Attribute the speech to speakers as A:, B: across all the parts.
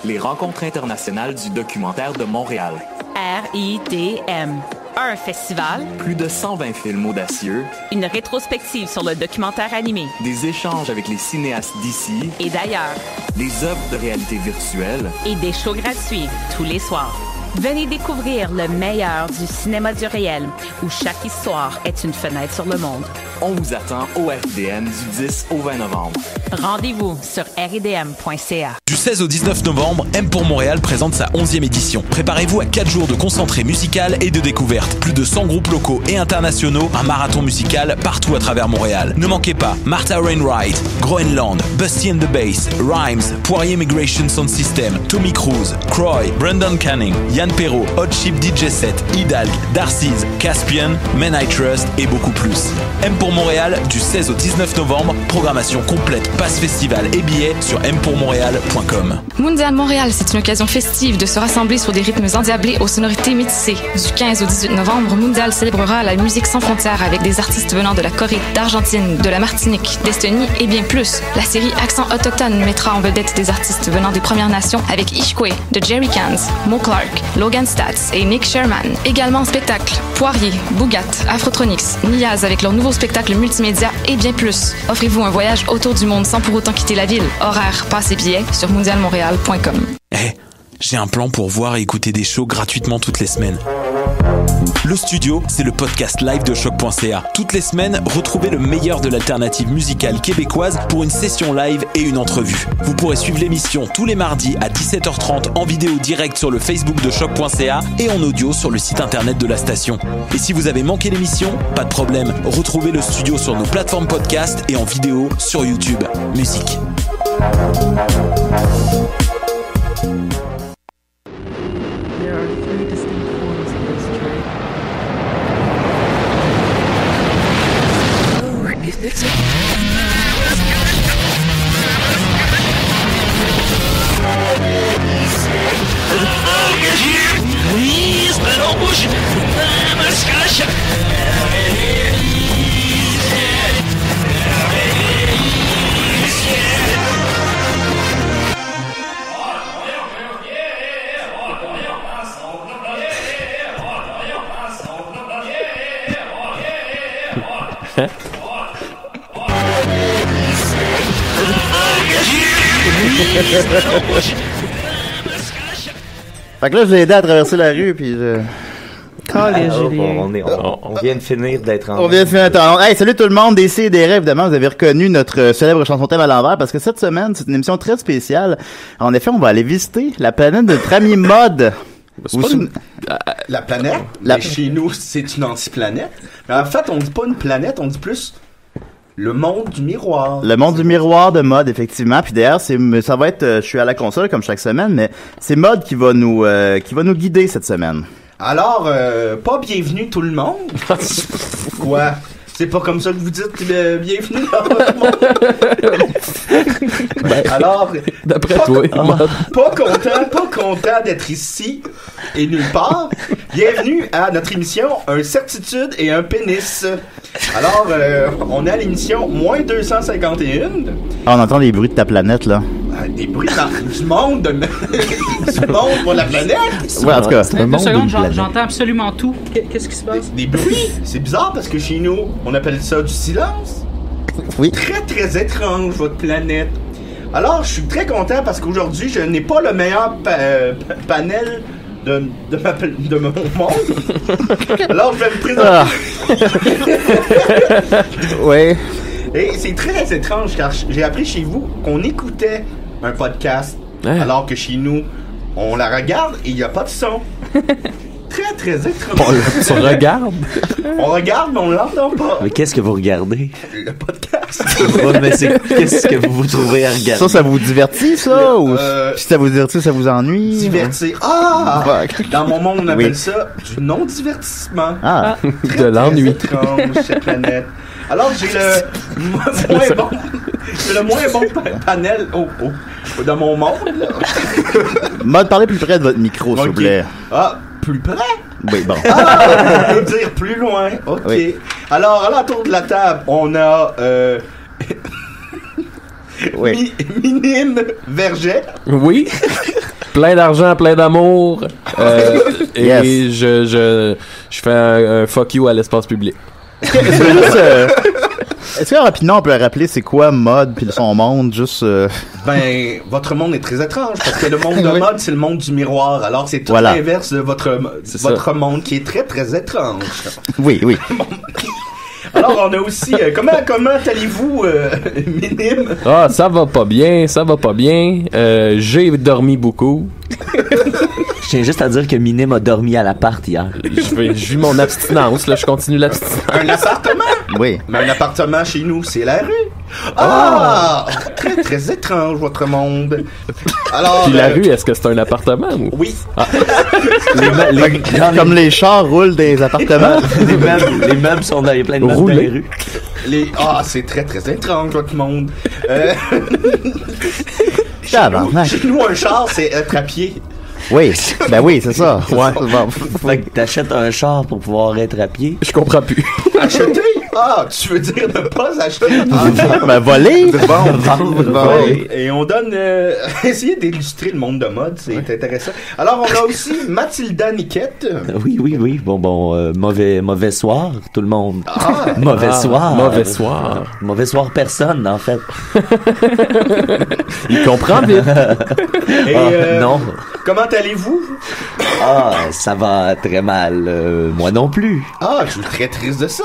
A: Les rencontres internationales du documentaire de Montréal.
B: RIDM. Un festival.
A: Plus de 120 films audacieux.
B: Une rétrospective sur le documentaire animé.
A: Des échanges avec les cinéastes d'ici
B: et d'ailleurs.
A: Des œuvres de réalité virtuelle.
B: Et des shows gratuits tous les soirs. Venez découvrir le meilleur du cinéma du réel, où chaque histoire est une fenêtre sur le monde.
A: On vous attend au RIDM du 10 au 20 novembre.
B: Rendez-vous sur ridm.ca.
C: Du 16 au 19 novembre, M pour Montréal présente sa 11e édition. Préparez-vous à 4 jours de concentré musical et de découverte. Plus de 100 groupes locaux et internationaux, un marathon musical partout à travers Montréal. Ne manquez pas Martha Wainwright, Groenland, Busty and the Bass, Rhymes, Poirier Migration Sound System, Tommy Cruise, Croy, Brendan Canning, Yann Perrault, Hot Chip DJ Set, Hidalg, Darcy's, Caspian, Men I Trust et beaucoup plus. M pour Montréal du 16 au 19 novembre, programmation complète, passe festival et billets sur mpourmontréal.com.
D: Mondial Montréal, c'est une occasion festive de se rassembler sur des rythmes endiablés aux sonorités métissées. Du 15 au 18 novembre, Mondial célébrera la musique sans frontières avec des artistes venant de la Corée, d'Argentine, de la Martinique, d'Estonie et bien plus. La série Accent autochtone mettra en vedette des artistes venant des Premières Nations avec Ishkwe, de Jerry Cans, Mo Clark, Logan Stats et Nick Sherman. Également en spectacle, Poirier, Bougat, Afrotronics, Niaz avec leur nouveau spectacle multimédia et bien plus. Offrez-vous un voyage autour du monde sans pour autant quitter la ville. Horaires, passes et billets sur mondialmontréal.com.
C: J'ai un plan pour voir et écouter des shows gratuitement toutes les semaines. Le Studio, c'est le podcast live de choc.ca. Toutes les semaines, retrouvez le meilleur de l'alternative musicale québécoise pour une session live et une entrevue. Vous pourrez suivre l'émission tous les mardis à 17h30 en vidéo direct sur le Facebook de choc.ca et en audio sur le site internet de la station. Et si vous avez manqué l'émission, pas de problème, retrouvez le Studio sur nos plateformes podcast et en vidéo sur YouTube. Musique.
E: Fait que là, je l'ai aidé à traverser la rue, puis je...
F: On vient de finir d'être en...
E: On vient de finir d'être en... Hey, salut tout le monde, des CDR, évidemment, vous avez reconnu notre célèbre chanson thème à l'envers, parce que cette semaine, c'est une émission très spéciale. En effet, on va aller visiter la planète de notre ami Mod.
G: La planète? Chez nous, c'est une antiplanète. Mais en fait, on dit pas une planète, on dit plus... le monde du miroir.
E: Le monde du miroir de Mod, effectivement. Puis d'ailleurs, ça va être, je suis à la console comme chaque semaine, mais c'est Mod qui va nous guider cette semaine.
G: Alors, pas bienvenue tout le monde. Quoi? C'est pas comme ça que vous dites bienvenue dans votre monde? Alors,
H: d'après toi,
G: pas content d'être ici et nulle part. Bienvenue à notre émission Un certitude et un pénis. Alors, on est à l'émission moins 251.
E: On entend des bruits de ta planète, là.
G: Des bruits du monde, du monde pour la planète.
E: Ouais, en tout cas,
I: c'est un monde secondes, j'entends absolument tout. Qu'est-ce qui se passe?
G: Des bruits. C'est bizarre parce que chez nous, on appelle ça du silence.
E: Oui.
G: Très, très étrange, votre planète. Alors, je suis très content parce qu'aujourd'hui, je n'ai pas le meilleur panel de mon monde. Alors, je vais me présenter.
E: Oui.
G: Et c'est très étrange car j'ai appris chez vous qu'on écoutait un podcast alors que chez nous, on la regarde et il n'y a pas de son. Très, très étrange.
H: On regarde?
G: On regarde, mais on l'entend pas.
F: Mais qu'est-ce que vous regardez?
G: Le podcast.
F: Ouais, mais qu'est-ce que vous trouvez à regarder?
E: Ça vous divertit, ça? Ou si ça vous divertit, ça vous ennuie?
G: Divertir. Ah! Dans mon monde, on appelle ça du non-divertissement.
E: Ah!
G: Très,
H: de l'ennui.
G: Très étrange, cette planète. Alors, j'ai le moins bon panel dans mon monde.
E: Mode, parlez plus près de votre micro, s'il vous plaît.
G: Ah, plus près?
E: Oui, bon.
G: Ah, on peut dire plus loin. OK. Oui. Alors, à l'entour de la table, on a
E: Oui.
G: Minime Verget.
H: Oui. Plein d'argent, plein d'amour. Et je fais un fuck you à l'espace public.
E: Est-ce que rapidement on peut rappeler c'est quoi Mode puis son monde juste
G: Ben votre monde est très étrange parce que le monde de Mode c'est le monde du miroir alors c'est tout l'inverse de votre monde qui est très très étrange.
E: Oui.
G: Alors on a aussi comment allez-vous Minime?
H: Ah ça va pas bien. J'ai dormi beaucoup.
F: Je tiens juste à dire que Minime a dormi à l'appart hier.
H: Je vis mon abstinence, là, je continue l'abstinence.
G: Un appartement?
E: Oui.
G: Mais un appartement chez nous, c'est la rue. Ah! Très, très étrange, votre monde. Alors.
H: Puis la rue, est-ce que c'est un appartement ou?
G: Oui.
H: Ah.
E: Comme les chars roulent dans les appartements.
F: les meubles sont dans plein de meubles dans les rues.
G: C'est très, très étrange, votre monde. Chez nous, un char, c'est être à pied.
E: Oui, ben oui, c'est ça.
F: Ouais. Fait que t'achètes un char pour pouvoir être à pied.
H: Je comprends plus.
G: Acheter? Ah, tu veux dire ne pas acheter?
E: Ben voler?
G: Bon. Et on donne... essayez d'illustrer le monde de mode, c'est intéressant. Alors, on a aussi Mathilda Niquette.
F: Oui. Bon, mauvais soir, tout le monde. Mauvais soir. Mauvais soir personne, en fait.
H: Il comprend vite.
G: Et,
F: non.
G: Comment allez-vous?
F: Ça va très mal. Moi non plus.
G: Je suis très triste de ça.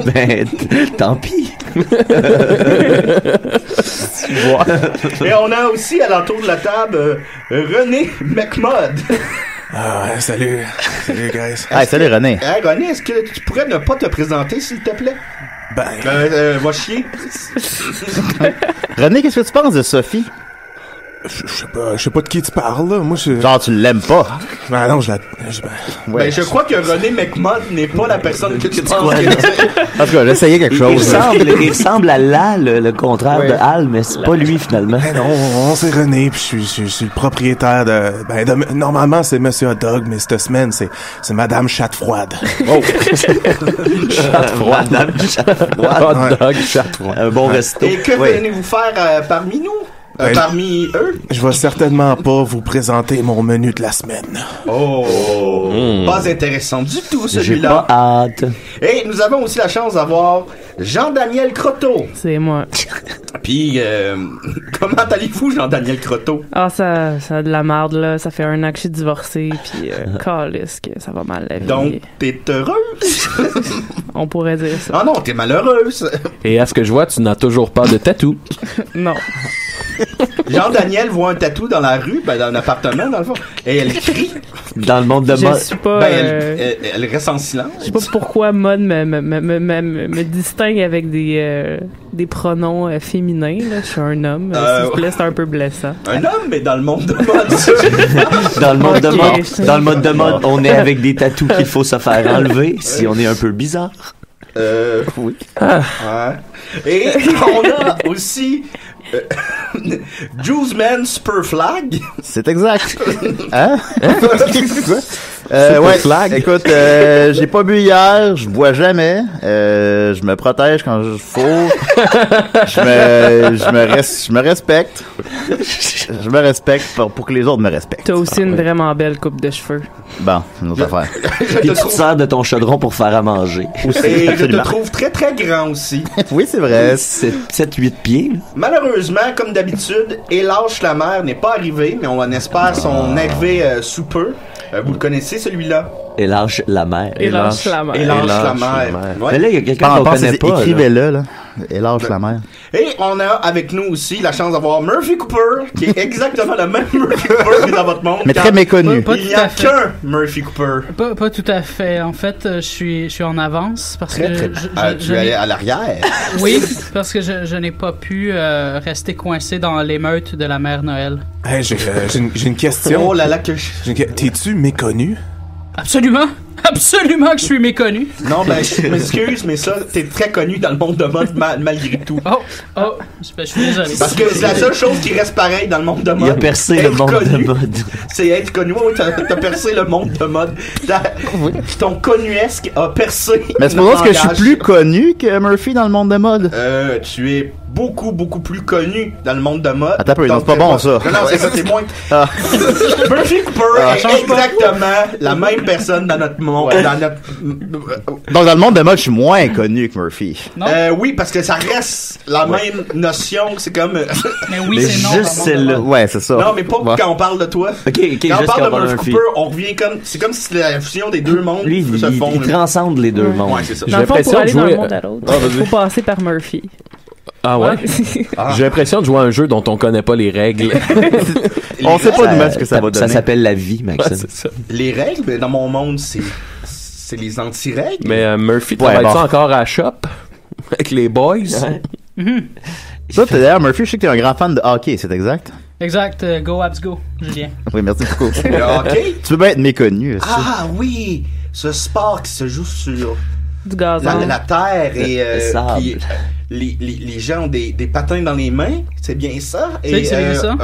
F: Ben, tant pis.
G: Et on a aussi à l'entour de la table René McMod.
J: Salut guys.
E: Salut René.
G: René, est-ce que tu pourrais ne pas te présenter s'il te plaît? Va chier.
E: René, qu'est-ce que tu penses de Sophie?
J: Je sais pas de qui tu parles, là. Moi,
E: Genre, tu l'aimes pas.
J: Ben non, je
G: je crois que René McMod n'est pas la personne que tu penses.
E: En tout cas, j'essayais quelque chose.
F: Il ressemble à le contraire de Al, mais c'est pas lui, finalement.
J: Ben non, c'est René, puis je suis le propriétaire de normalement, c'est Monsieur Hot Dog, mais cette semaine, c'est Madame Chatte Froide.
F: Chatte Froide. Madame Chatte Froide.
H: Hot Dog, Chatte Froide.
F: Un bon resto.
G: Et que venez-vous faire parmi nous? Parmi eux?
J: Je vais certainement pas vous présenter mon menu de la semaine.
G: Pas intéressant du tout, celui-là.
F: J'ai pas hâte.
G: Et nous avons aussi la chance d'avoir Jean-Daniel Croteau.
K: C'est moi.
G: Puis, comment allez-vous, Jean-Daniel Croteau?
K: Ça a de la merde, là. Ça fait 1 an que je suis divorcé, puis calisse que ça va mal la vie.
G: Donc, t'es heureuse?
K: On pourrait dire ça.
G: Ah non, t'es malheureuse.
H: Et à ce que je vois, tu n'as toujours pas de tatou.
K: Non.
G: Jean-Daniel voit un tatou dans la rue, dans un appartement, dans le fond, et elle crie.
F: Dans le monde de mode.
K: Je suis pas...
G: elle reste en silence.
K: Je sais pas pourquoi mode me distingue avec des pronoms féminins, là. Je suis un homme. S'il vous plaît, c'est un peu blessant.
G: Un homme, mais dans le monde de mode.
F: Dans le monde de mode. Dans le monde de mode, on est avec des tatous qu'il faut se faire enlever si on est un peu bizarre.
G: Oui. Ouais. Et on a aussi Juiceman Super Flag.
E: C'est exact. Hein?
H: Flag.
E: Écoute, j'ai pas bu hier, je bois jamais. Je me protège quand je faut. Je me respecte. Je me respecte pour que les autres me respectent.
K: T'as aussi une vraiment belle coupe de cheveux.
E: Bon, une autre affaire.
F: Puis tu te sers de ton chaudron pour faire à manger.
G: Et je te trouve très très grand aussi.
E: Oui, c'est vrai.
F: C'est 7-8 pieds.
G: Malheureusement, comme d'habitude, Élâche la mer n'est pas arrivé, mais on espère son arrivée sous peu. Vous le connaissez, celui-là?
F: Élâche la mer.
K: Élâche la mer.
G: Élâche la mer.
F: Ouais. Mais là, il y a quelqu'un qu'on connaît pas.
E: Écrivez-le, là. Élâche la mer.
G: Et on a avec nous aussi la chance d'avoir Murphy Cooper, qui est exactement le même Murphy Cooper que dans votre monde.
E: Mais très méconnu.
G: Il n'y a qu'un Murphy Cooper.
I: Pas tout à fait. En fait, je suis en avance parce que
G: tu es à l'arrière.
I: Oui, parce que je n'ai pas pu rester coincé dans l'émeute de la mère Noël.
J: Hey, j'ai une question.
G: Oh là là que
J: T'es-tu méconnu?
I: Absolument. Absolument que je suis méconnu.
G: Non, ben, je m'excuse, mais ça, t'es très connu dans le monde de mode malgré tout.
I: Je suis désolé.
G: Parce que c'est la seule chose qui reste pareil dans le monde de mode.
F: Il a percé le monde de mode.
G: C'est être connu. Oui, t'as percé le monde de mode. Ton connuesque a percé.
E: Mais c'est pour ça que je suis plus connu que Murphy dans le monde de mode.
G: Tu es beaucoup plus connu dans le monde de mode.
E: Attends un peu, c'est pas bon ça.
G: Non, c'est ça, c'est moins. Murphy Cooper est exactement la même personne dans notre monde.
E: Ouais. Donc dans le monde de mode, je suis moins connu que Murphy.
G: Oui, parce que ça reste la même notion. C'est comme.
I: Mais oui, c'est non.
F: Juste celle-là.
E: Ouais, c'est ça.
G: Non, mais pas quand on parle de toi.
F: Ok,
G: quand on
F: juste
G: parle de
F: Murphy
G: Murphy Cooper, on revient comme. C'est comme si la fusion des deux mondes se font.
F: Il transcende les deux mondes.
G: Ouais, c'est ça.
K: Dans le fond, pour aller d'un monde à l'autre, il faut passer par Murphy.
H: Ah ouais? J'ai l'impression de jouer à un jeu dont on connaît pas les règles.
E: On sait pas du ce que ça va donner.
F: Ça s'appelle la vie, Maxime.
H: Ouais, c'est ça.
G: Les règles, ben, dans mon monde, c'est les anti-règles.
H: Mais Murphy, travaille-tu encore à la shop? Avec les boys?
E: Toi, d'ailleurs, Murphy, je sais que t'es un grand fan de hockey, c'est exact?
I: Exact. Go Habs Go, Julien.
E: Oui, merci beaucoup.
G: Le hockey?
E: Tu peux bien être méconnu.
G: Ah oui! Ce sport qui se joue sur
K: du gazon,
G: la terre et
F: le sable.
G: Puis, les gens ont des patins dans les mains, c'est bien ça?
I: C'est bien ça.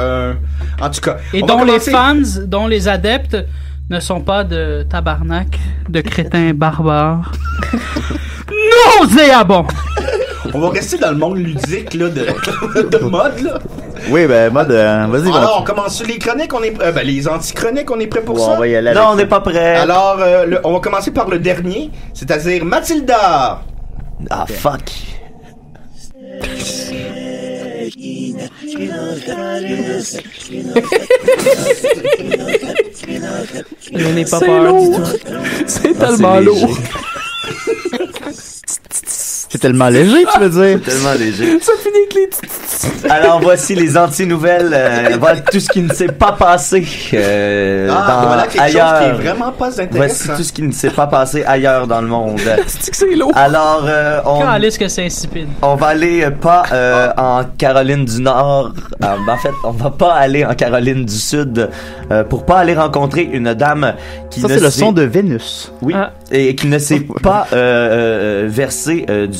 G: En tout cas.
I: Et dont les fans, dont les adeptes ne sont pas de tabarnak, de crétins barbares. Nauséabond!
G: On va rester dans le monde ludique là, de mode. Là.
E: Oui, ben, mode. Vas-y,
G: alors, on commence sur les chroniques, les anti-chroniques, on est prêt pour ça?
E: On va y aller.
F: Non, on n'est pas prêt.
G: Alors, on va commencer par le dernier, c'est-à-dire Mathilda.
F: Ah, fuck.
K: Je n'ai pas peur du tout.
H: C'est tellement lourd.
E: C'est tellement léger, tu veux dire?
F: C'est tellement léger.
H: Ça finit avec les...
F: Alors, voici les anti-nouvelles. Voilà tout ce qui ne s'est pas passé
G: voilà quelque
F: ailleurs.
G: chose qui est vraiment pas intéressant.
F: Voici tout ce qui ne s'est pas passé ailleurs dans le monde.
H: C'est lourd.
F: Alors,
I: Calisse que c'est insipide.
F: On va aller pas en Caroline du Nord. En fait, on va pas aller en Caroline du Sud pour pas aller rencontrer une dame qui
E: ça, c'est le son de Vénus.
F: Oui. Et qui ne s'est pas versé du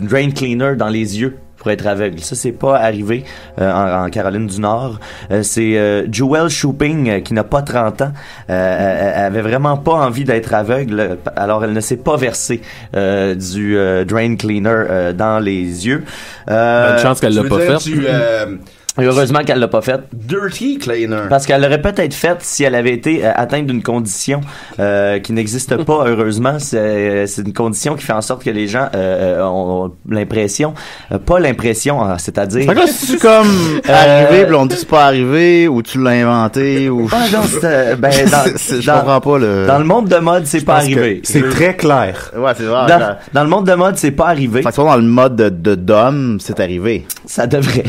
F: drain cleaner dans les yeux pour être aveugle. Ça, c'est pas arrivé en Caroline du Nord. C'est Joelle Shopping qui n'a pas 30 ans. Elle avait vraiment pas envie d'être aveugle, alors elle ne s'est pas versé du drain cleaner dans les yeux.
H: Bonne chance qu'elle l'a pas fait.
F: Heureusement qu'elle l'a pas fait.
G: Dirty cleaner.
F: Parce qu'elle l'aurait peut-être fait si elle avait été atteinte d'une condition qui n'existe pas, heureusement. C'est une condition qui fait en sorte que les gens ont l'impression, pas l'impression, c'est-à-dire...
E: Fait que là, c'est comme arrivé, puis on dit que c'est pas arrivé, ou tu l'as inventé, ou...
F: Ah non,
E: je comprends pas le...
F: Dans le monde de mode, c'est pas arrivé.
J: C'est très clair.
E: Ouais, c'est vrai.
F: Dans le monde de mode, c'est pas arrivé.
E: Fait que dans le mode de d'homme, c'est arrivé.
F: Ça devrait.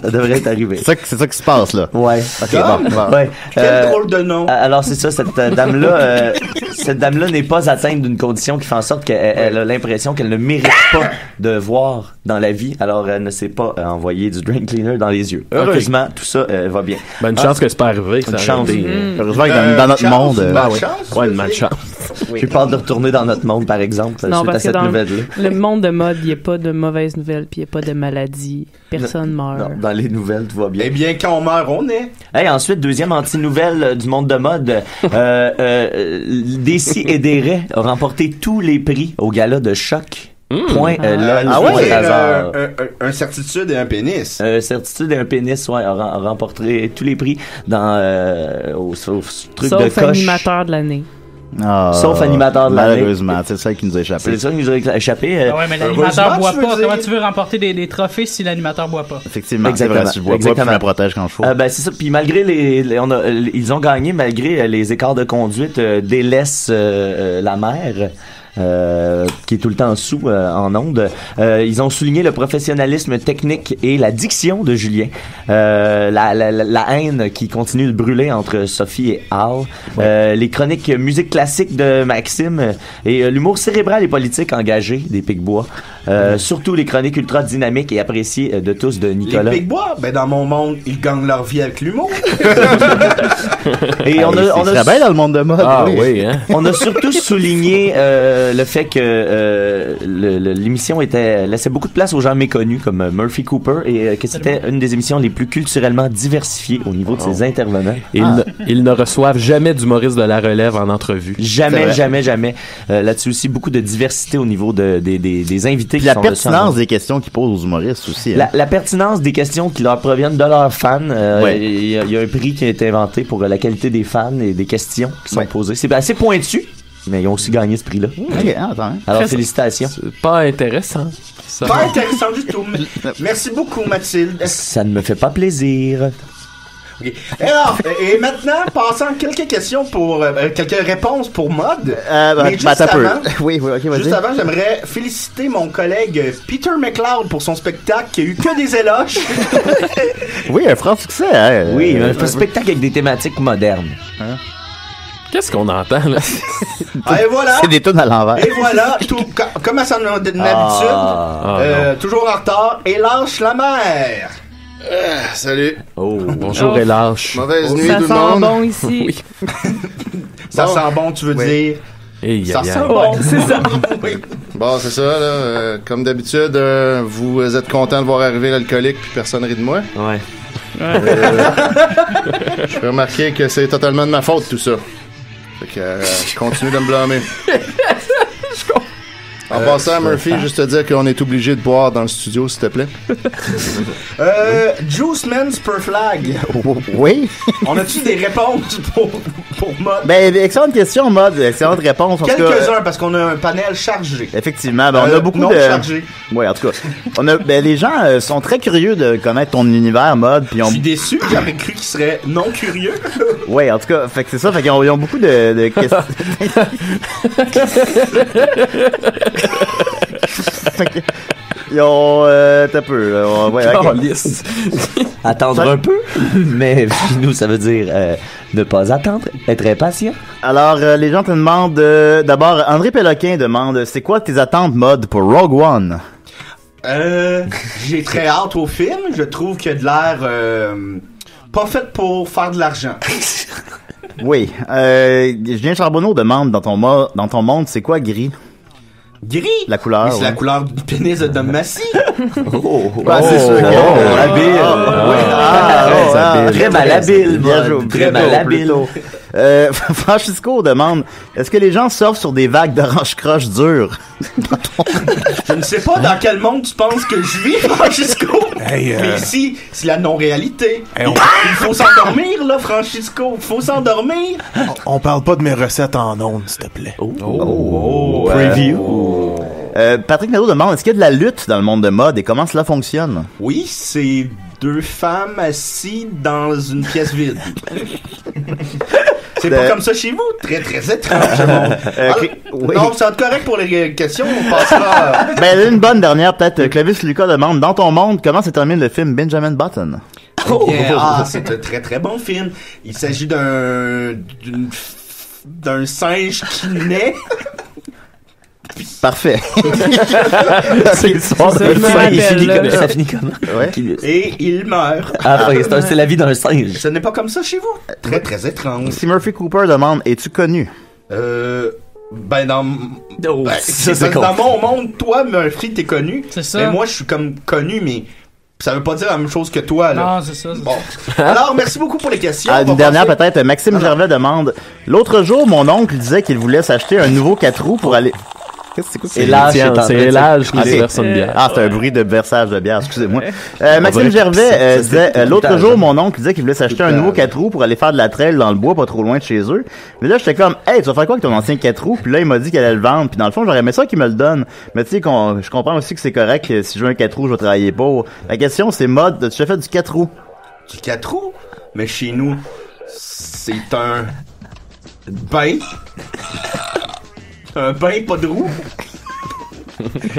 F: Ça devrait être arrivé.
E: C'est ça qui se passe, là.
F: Ouais.
E: Ok, bon.
F: Ouais.
G: Quel drôle de nom.
F: Alors, c'est ça, cette dame-là, n'est pas atteinte d'une condition qui fait en sorte qu'elle a l'impression qu'elle ne mérite pas de voir dans la vie. Alors, elle ne s'est pas envoyé du drain cleaner dans les yeux. Heureusement, tout ça va bien.
H: Une chance que c'est pas arrivé.
F: Une chance.
E: Heureusement que dans notre monde...
H: Ouais, une malchance.
F: J'ai peur de retourner dans notre monde, par exemple,
K: non,
F: suite à cette nouvelle-là.
K: Le monde de mode, il n'y a pas de mauvaises nouvelles, puis il n'y a pas de maladies. Personne meurt.
F: Non, dans les nouvelles, tout va bien.
G: Eh bien, quand on meurt, on est.
F: Hey, ensuite, deuxième anti-nouvelle du monde de mode. Desi et Desraies a remporté tous les prix au gala de Choc. Point
G: un certitude et un pénis.
F: Certitude et un pénis, ouais, a remporté tous les prix dans au truc
K: sauf
F: de coche.
K: Animateur de l'année.
F: Sauf animateur de l'année.
E: Malheureusement, c'est ça qui nous a échappé.
F: C'est ça qui nous a échappé.
I: Ouais, mais l'animateur boit pas. Comment tu veux remporter des trophées si l'animateur boit pas?
E: Effectivement,
F: exactement.
E: C'est vrai, si je bois pas, je me protège quand je faut.
F: Ben c'est ça. Puis malgré ils ont gagné malgré les écarts de conduite délaissent la mer. Qui est tout le temps sous en ondes. Ils ont souligné le professionnalisme technique et la diction de Julien. La haine qui continue de brûler entre Sophie et Al. Les chroniques musique classique de Maxime et l'humour cérébral et politique engagé des Picbois. Surtout les chroniques ultra dynamiques et appréciées de tous de Nicolas.
G: Les Picbois, ben dans mon monde, ils gagnent leur vie avec l'humour.
F: Et on
E: serait bien dans le monde de mode.
H: Ah oui, hein?
F: On a surtout souligné le fait que l'émission laissait beaucoup de place aux gens méconnus comme Murphy Cooper et que c'était une des émissions les plus culturellement diversifiées au niveau de ses intervenants.
H: Ils ne reçoivent jamais d'humoristes de la relève en entrevue.
F: Jamais. Là-dessus aussi, beaucoup de diversité au niveau des invités qui
E: la
F: sont
E: pertinence des questions qu'ils posent aux humoristes aussi. Hein.
F: La pertinence des questions qui leur proviennent de leurs fans. Il y a un prix qui a été inventé pour la qualité des fans et des questions qui sont posées. C'est assez pointu, mais ils ont aussi gagné ce prix-là. Alors, félicitations.
H: C'est pas intéressant.
G: Pas intéressant du tout. Merci beaucoup, Mathilde.
F: Ça ne me fait pas plaisir.
G: Okay. Alors, et maintenant, passons à quelques questions quelques réponses pour Mode. Mais juste avant,
E: oui, ok, vas-y.
G: Juste avant, j'aimerais féliciter mon collègue Peter McLeod pour son spectacle qui a eu que des éloges.
E: Oui, un franc succès. Hein?
F: Oui, un spectacle avec des thématiques modernes.
E: Hein?
H: Qu'est-ce qu'on entend, là?
G: Et voilà.
E: C'est des tunes à l'envers.
G: Et voilà, comme à son habitude, toujours en retard, et lâche la mer.
L: Salut.
H: Bonjour et lâche.
L: Mauvaise nuit tout le monde.
K: Ça sent bon ici.
H: Oui.
G: Ça sent bon, tu veux dire? Ça sent bon, c'est ça. Oui.
L: Bon, c'est ça, là. Comme d'habitude, vous êtes content de voir arriver l'alcoolique puis personne rit de moi.
F: Ouais.
L: Je peux remarquer que c'est totalement de ma faute, tout ça. Fait que continue de me blâmer. En passant, Murphy, juste te dire qu'on est obligé de boire dans le studio, s'il te plaît.
G: Juice Man's per flag.
E: Oui.
G: On a-tu des réponses pour Mode?
E: Ben, excellente question, Mode. Excellente réponse.
G: Quelques-uns, parce qu'on a un panel chargé.
E: Effectivement, ben, on a beaucoup
G: non
E: de...
G: chargé.
E: Oui, en tout cas. Les gens sont très curieux de connaître ton univers, Mode. Puis
G: Je suis déçu, j'aurais cru qu'ils seraient non curieux.
E: Oui, en tout cas, fait que c'est ça, fait qu'ils ont beaucoup de questions. Ils ont t'as peu
F: attendre un peu, mais chez nous ça veut dire ne pas attendre, être impatient.
E: Alors les gens te demandent d'abord, André Péloquin demande c'est quoi tes attentes Mode pour Rogue One?
G: J'ai très hâte au film. Je trouve qu'il y a de l'air pas fait pour faire de l'argent.
E: Oui. Julien Charbonneau demande dans ton monde c'est quoi gris?
G: Gris?
E: La couleur.
G: C'est la couleur du pénis de Dom Massy.
E: C'est sûr.
F: Habile. Très malhabile. Très malhabile.
E: Francisco demande est-ce que les gens surfent sur des vagues d'orange-croche dures?
G: Je ne sais pas dans quel monde tu penses que je vis, Francisco. Mais ici, c'est la non-réalité. Il faut s'endormir, là, Francisco. Il faut s'endormir.
J: On parle pas de mes recettes en ondes, s'il te plaît.
E: Preview. Patrick Nadeau demande est-ce qu'il y a de la lutte dans le monde de mode et comment cela fonctionne?
G: Oui, c'est deux femmes assises dans une pièce vide. C'est pas comme ça chez vous? Très, très étrange.
E: Oui.
G: Non, ça va être correct pour les questions. On passera...
E: Une bonne dernière, peut-être. Clovis Lucas demande, dans ton monde, comment se termine le film Benjamin Button?
G: C'est un très, très bon film. Il s'agit d'un singe qui naît...
E: Parfait.
F: C'est l'histoire d'un singe. Ça finit comment?
E: Ouais.
G: Et il meurt.
F: C'est la vie d'un singe.
G: Ce n'est pas comme ça chez vous. Très, très étrange.
E: Si Murphy Cooper demande, es-tu connu?
G: Dans mon monde, toi, Murphy, t'es connu.
I: C'est ça.
G: Mais moi, je suis comme connu, mais ça veut pas dire la même chose que toi, là.
I: Non, c'est ça.
G: Bon. Alors, merci beaucoup pour les questions.
E: Une dernière, peut-être. Maxime Gervais demande, l'autre jour, mon oncle disait qu'il voulait s'acheter un nouveau 4 roues pour aller...
H: C'est Élage qui verse une bière.
E: C'est un bruit de versage de bière, excusez-moi. Maxime Gervais disait, l'autre jour, mon oncle disait qu'il voulait s'acheter un nouveau 4 roues pour aller faire de la trail dans le bois, pas trop loin de chez eux. Mais là, j'étais comme, hey, tu vas faire quoi avec ton ancien 4 roues? Puis là, il m'a dit qu'il allait le vendre. Puis dans le fond, j'aurais aimé ça qu'il me le donne. Mais tu sais, je comprends aussi que c'est correct que si je veux un 4 roues, je vais travailler pour. La question, c'est Mode, tu as fait du 4 roues?
G: Du 4 roues? Mais chez nous, c'est un bain. Un bain, pas de roues.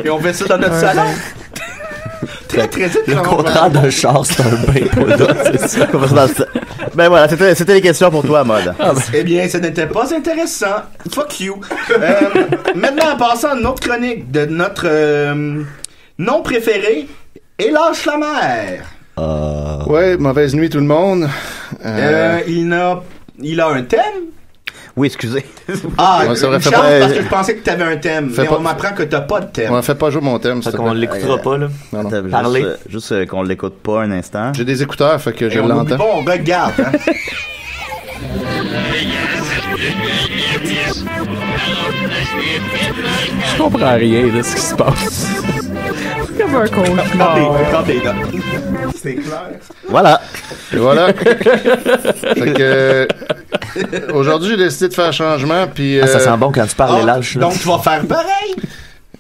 G: Et on fait ça dans notre salon.
F: Le contraire d'un char, c'est un bain poudre, c'est ça.
E: Ben voilà, c'était les questions pour toi, Mode.
G: Eh bien, ce n'était pas intéressant. Fuck you. Maintenant, en passant à une autre chronique de notre nom préféré, Et lâche la mer.
L: Ouais, mauvaise nuit tout le monde.
G: Il a un thème.
E: Oui, excusez.
L: Ouais, ça aurait fait
G: parce que je pensais que tu avais un thème, mais on m'apprend que t'as pas de thème.
L: On fait pas jouer mon thème.
F: Fait qu'on l'écoutera pas, là.
L: Non.
E: Parlez. Juste qu'on l'écoute pas un instant.
L: J'ai des écouteurs, fait que je l'entends.
G: Bon, on regarde, hein.
H: Je comprends rien de ce qui se passe.
K: C'est comme un cauchemar.
G: C'est clair.
E: Voilà.
L: Et voilà. Fait que aujourd'hui, j'ai décidé de faire un changement, puis
F: ça sent bon quand tu parles les lâches.
G: Donc tu vas faire pareil.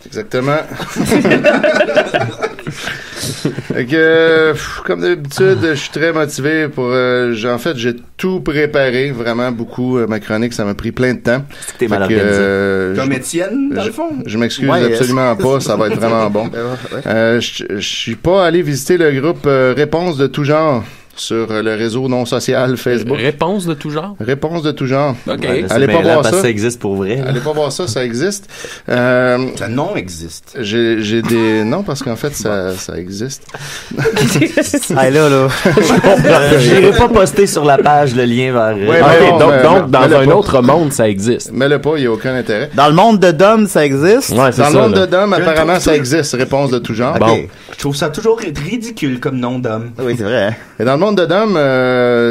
L: Exactement. Fait que, comme d'habitude, je suis très motivé pour. En fait, j'ai tout préparé, vraiment beaucoup. Ma chronique, ça m'a pris plein de temps.
F: T'es mal organisé.
G: Comme Étienne, dans le fond.
L: Je m'excuse absolument pas, ça va être vraiment bon. Je suis pas allé visiter le groupe Réponse de tout genre sur le réseau non social Facebook.
H: Réponse de tout genre?
L: Réponse de tout genre.
H: OK.
F: Ouais,
L: allez pas voir ça.
F: Ça existe pour vrai.
L: Allez pas voir ça, ça existe.
G: Ça non existe.
L: J'ai des... Non, parce qu'en fait, ça existe.
E: Ah là.
F: J'irai pas poster sur la page le lien vers...
L: Ouais,
H: donc dans un autre monde, ça existe.
L: Mets-le pas, il n'y a aucun intérêt.
E: Dans le monde de Dom, ça existe?
H: Ouais, c'est
L: Dans
H: ça,
L: le monde
H: là.
L: de Dom, apparemment, ça existe. Réponse de tout genre.
E: Bon.
G: Je trouve ça toujours ridicule comme nom d'homme.
E: Oui, c'est vrai. Hein?
L: Et dans le monde de Dom,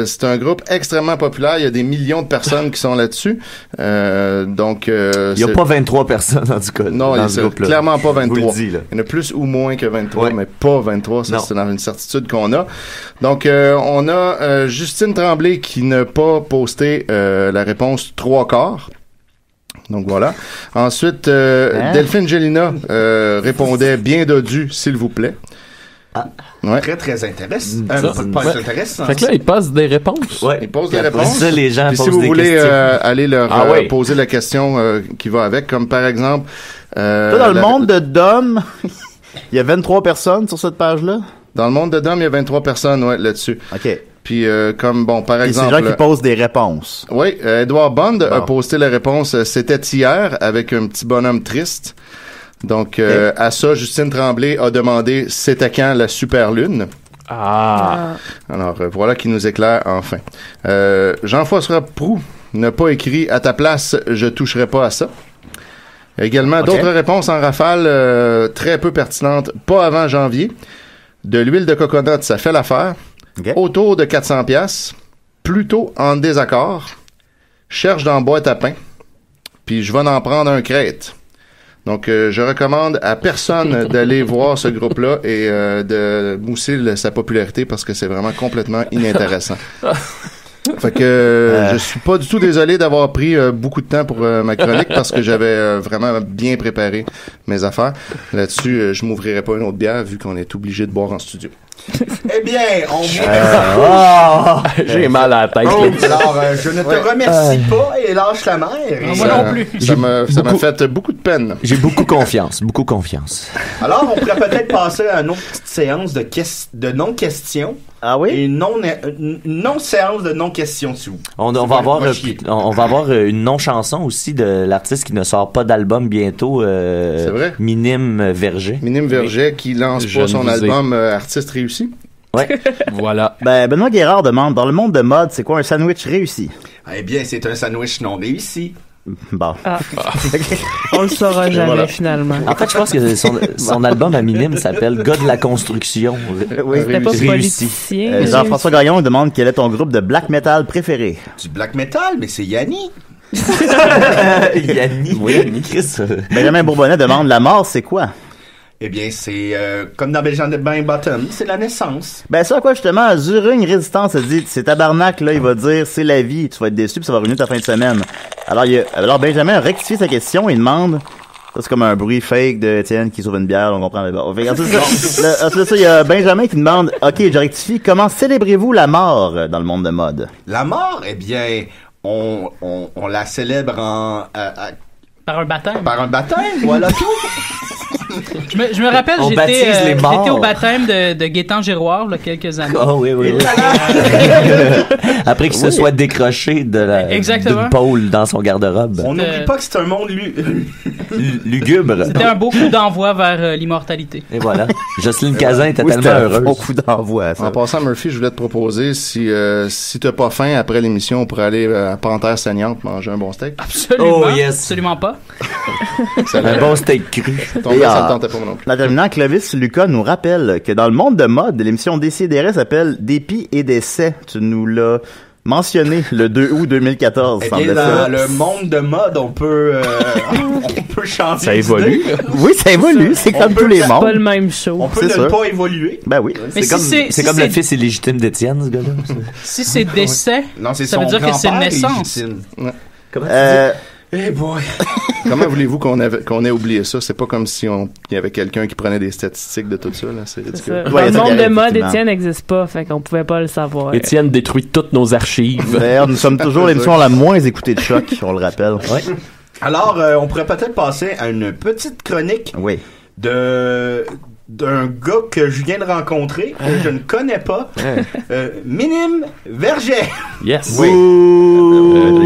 L: c'est un groupe extrêmement populaire. Il y a des millions de personnes qui sont là-dessus. Donc,
F: il n'y a pas 23 personnes, en tout cas.
L: Non,
F: dans
L: il y a clairement pas 23.
F: Vous le dis, là.
L: Il y en a plus ou moins que 23,
F: Ouais.
L: mais pas 23. Ça,
F: Non.
L: c'est dans une certitude qu'on a. Donc, on a Justine Tremblay qui n'a pas posté la réponse 3/4. Donc voilà. Ensuite, Delphine Gélina répondait bien dodu, s'il vous plaît.
F: Ah.
L: Ouais.
G: Très, très intéressant.
H: Ouais.
G: Intéressant.
H: Fait que là, il passe des réponses.
F: Ouais.
L: Il pose
F: Puis
L: des
F: après
L: réponses.
F: ça, les gens
L: Puis
F: posent
L: si vous
F: des
L: voulez
F: questions.
L: aller leur
H: oui.
L: poser la question qui va avec, comme par exemple...
E: Toi, dans le monde de Dom, il y a 23 personnes sur cette page-là?
L: Dans le monde de Dom, il y a 23 personnes là-dessus.
E: OK.
L: Puis comme, bon, par
E: Et c'est
L: exemple...
E: des gens qui posent des réponses.
L: Oui, Edouard Bond a posté la réponse « C'était hier » avec un petit bonhomme triste. Donc, à ça, Justine Tremblay a demandé « C'était quand la super lune ?» Alors, voilà qui nous éclaire enfin. Jean-François Proulx n'a pas écrit « À ta place, je toucherai pas à ça ». Également, d'autres réponses en rafale très peu pertinentes. « Pas avant janvier ». De l'huile de coconut, ça fait l'affaire. Autour de 400$. Plutôt en désaccord. Cherche dans boîte à pain. Puis je vais en prendre un crête. Donc, je recommande à personne d'aller voir ce groupe-là et de mousser sa popularité parce que c'est vraiment complètement inintéressant. Fait que je suis pas du tout désolé d'avoir pris beaucoup de temps pour ma chronique parce que j'avais vraiment bien préparé mes affaires. Là-dessus, je m'ouvrirai pas une autre bière vu qu'on est obligé de boire en studio.
G: Eh bien, on
H: J'ai mal à la tête.
G: Alors, je ne te remercie pas et lâche la mer.
I: Moi non plus.
L: Ça m'a fait beaucoup de peine.
F: J'ai beaucoup confiance, beaucoup confiance.
G: Alors, on pourrait peut-être passer à une autre petite séance de non-questions.
E: Ah oui?
G: Et une non-séance de non-questions, s'il vous plaît.
F: On va avoir une non-chanson aussi de l'artiste qui ne sort pas d'album bientôt.
L: C'est vrai?
F: Minime Verger.
L: Minime Verger qui lance pas son album Artiste réussi.
F: Ouais.
H: Voilà.
E: Ben, Benoît Guérard demande, dans le monde de mode, c'est quoi un sandwich réussi?
G: Eh bien, c'est un sandwich non réussi.
E: Bon.
K: On le saura jamais, finalement.
F: En fait, je pense que son album à Minime s'appelle Gars de la construction.
E: Oui.
K: C'était pas
F: réussi.
K: politicien.
E: Jean-François Gaillon demande quel est ton groupe de black metal préféré?
G: Du black metal, mais c'est Yanni.
F: Yanni. Oui, Yanni, Chris.
E: Benjamin Bourbonnais demande la mort, c'est quoi?
G: Eh bien, c'est comme dans Benjamin Bottom, c'est la naissance.
E: Ben ça quoi justement, Zuring Résistance a dit c'est tabarnak là, il va dire c'est la vie, tu vas être déçu puis ça va ruiner ta fin de semaine. Alors Benjamin a rectifié sa question, il demande ça c'est comme un bruit fake de Étienne qui s'ouvre une bière, on comprend d'abord. Ensuite ça, il y a Benjamin qui demande OK, je rectifie, comment célébrez-vous la mort dans le monde de mode?
G: La mort, eh bien, on la célèbre
I: Par un baptême.
G: par un baptême, voilà tout.
I: Je me rappelle,
F: On baptise les
I: j'étais
F: morts.
I: au baptême de Gaétan Giroir, il y a quelques années.
F: Oh oui. Après qu'il se soit décroché d'une pôle dans son garde-robe.
G: On n'oublie pas que c'est un monde
F: lugubre.
I: C'était un beau coup d'envoi vers l'immortalité.
F: Et voilà. Jocelyne Cazin était tellement heureuse.
E: Bon coup d'envoi, ça.
L: En passant, Murphy, je voulais te proposer, si t'as pas faim, après l'émission, on pourrait aller à Panthère Saignante manger un bon steak.
I: Absolument.
F: Oh, yes.
I: Absolument pas.
F: Un bon steak cru.
L: Ça me tentait pas non plus.
E: En terminant, Clovis Lucas nous rappelle que dans le monde de mode, l'émission Décideret s'appelle Dépit et Décès. Tu nous l'as mentionné le 2 août 2014,
G: Eh bien, dans le monde de mode, on peut changer.
E: Ça évolue.
G: d'idée.
E: Oui, ça évolue. C'est comme tous les mondes.
K: C'est pas le même show.
G: On peut ne pas évoluer.
E: Ben oui.
I: Mais
F: C'est comme le fils illégitime d'Étienne, ce gars-là.
I: Si c'est décès,
G: Non, c'est
I: ça veut
G: son
I: dire que c'est
G: grand-père
I: naissance.
G: légitime.
F: Comment tu dis?
G: Eh boy.
L: Comment voulez-vous qu'on ait oublié ça? C'est pas comme si il y avait quelqu'un qui prenait des statistiques de tout ça, là. C'est
K: C'est
L: ridicule.
K: ça. Dans le monde de mode, Étienne n'existe pas, fait qu'on pouvait pas le savoir.
H: Étienne détruit toutes nos archives.
E: D'ailleurs, nous sommes toujours l'émission la moins écoutée de Choc, on le rappelle.
G: Alors, on pourrait peut-être passer à une petite chronique d'un gars que je viens de rencontrer, que je ne connais pas, Minime Verget.
H: Yes.
E: Oui.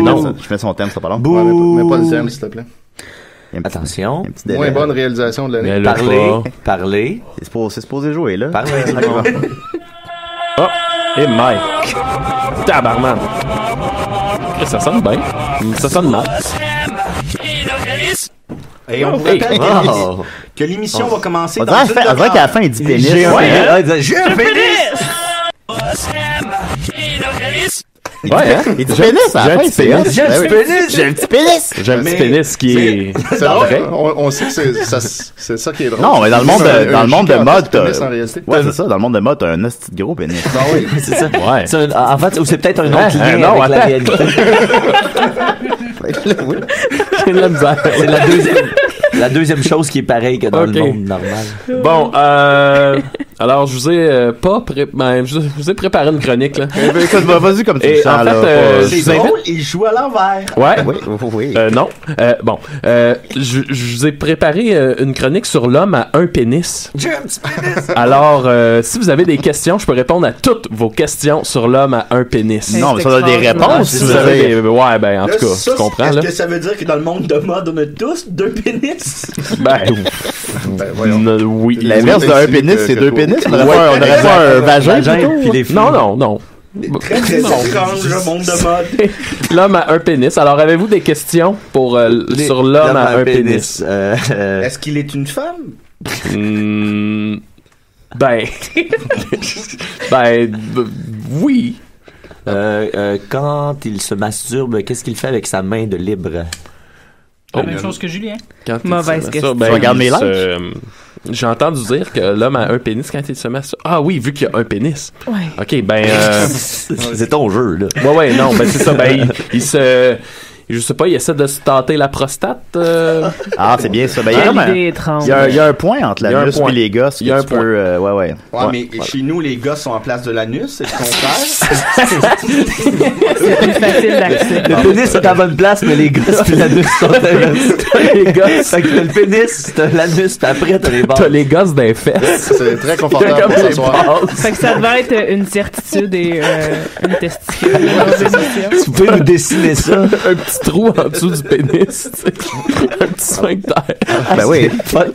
H: Non.
E: Je mets son thème, c'est pas long.
L: Ouais, mais pas le thème, s'il te plaît.
F: Attention.
L: Moins bonne réalisation de l'année.
F: Parlez.
E: C'est supposé jouer, là.
F: Parlez.
H: Oh, et Mike. Tabarman. Ça sonne bien. Ça sonne mal.
G: Et on vous rappelle que l'émission va commencer dans
E: On
G: une
E: dirait
G: demi-heure.
E: qu'à la fin, il dit pénis.
F: J'ai un pénis.
G: J'ai un pénis!
E: Ouais, hein? Il dit pénis à la fin, c'est hot.
F: J'ai un petit pénis.
E: J'ai un petit pénis.
H: J'ai un petit pénis qui est...
L: C'est vrai. On sait que c'est ça qui est drôle.
E: Non, mais dans le monde de mode,
L: pénis en réalité.
E: ouais, c'est ça. Dans le monde de mode, t'as un hostie de gros pénis.
L: Ah oui.
F: C'est ça.
H: Ouais.
F: En fait, c'est peut-être un autre lien
H: non,
F: avec la réalité.
H: J'ai de la misère.
F: C'est la deuxième chose qui est pareille que dans le monde normal.
H: Bon, alors je vous ai je vous ai préparé une chronique là.
E: Écoute, vas-y comme tu le sens, là.
G: C'est drôle, il joue à l'envers.
H: Ouais.
E: Oui.
H: Non. Bon, je vous ai préparé une chronique sur l'homme à un pénis.
G: J'ai un petit pénis.
H: Alors, si vous avez des questions, je peux répondre à toutes vos questions sur l'homme à un pénis.
E: Non, mais ça a des réponses.
H: Si vous avez des... Ouais, ben en tout cas, tu comprends là.
G: Est-ce que ça veut dire que dans le monde de mode, on a tous deux pénis?
H: Oui.
E: L'inverse d'un pénis, c'est deux pénis. On aurait pas un vagin
F: puis des filles.
H: Non.
G: Très étrange, le monde de mode.
H: L'homme à un pénis. Alors, avez-vous des questions pour sur l'homme à un pénis?
G: Est-ce qu'il est une femme?
H: Oui.
F: Quand il se masturbe, qu'est-ce qu'il fait avec sa main de libre?
I: La même chose que Julien.
K: Mauvaise question.
E: Tu regardes mes likes?
H: J'ai entendu dire que l'homme a un pénis quand il se masturbe. Ah oui, vu qu'il y a un pénis.
K: Ouais.
H: OK, ben...
F: c'est ton jeu, là.
H: Ouais, non, ben c'est ça. Ben, il se... Je sais pas, il essaie de se tâter la prostate.
E: Ah, c'est bien ça. Ben, il y a un point entre l'anus et les gosses. Il y a un point. Ouais,
G: mais chez nous, les gosses sont en place de l'anus, c'est le contraire.
K: C'est plus facile d'accès.
F: Le pénis est à bonne place, mais les gosses puis l'anus sont les gosses. Fait que t'as le pénis, t'as l'anus, puis après t'as les bases.
H: T'as les gosses d'un fesses.
L: C'est très confortable pour s'asseoir.
K: Fait que ça devait être une certitude et une testicule.
F: Vous pouvez nous dessiner ça.
H: Un petit trou en dessous du pénis, un petit sphincter.
E: Ben oui.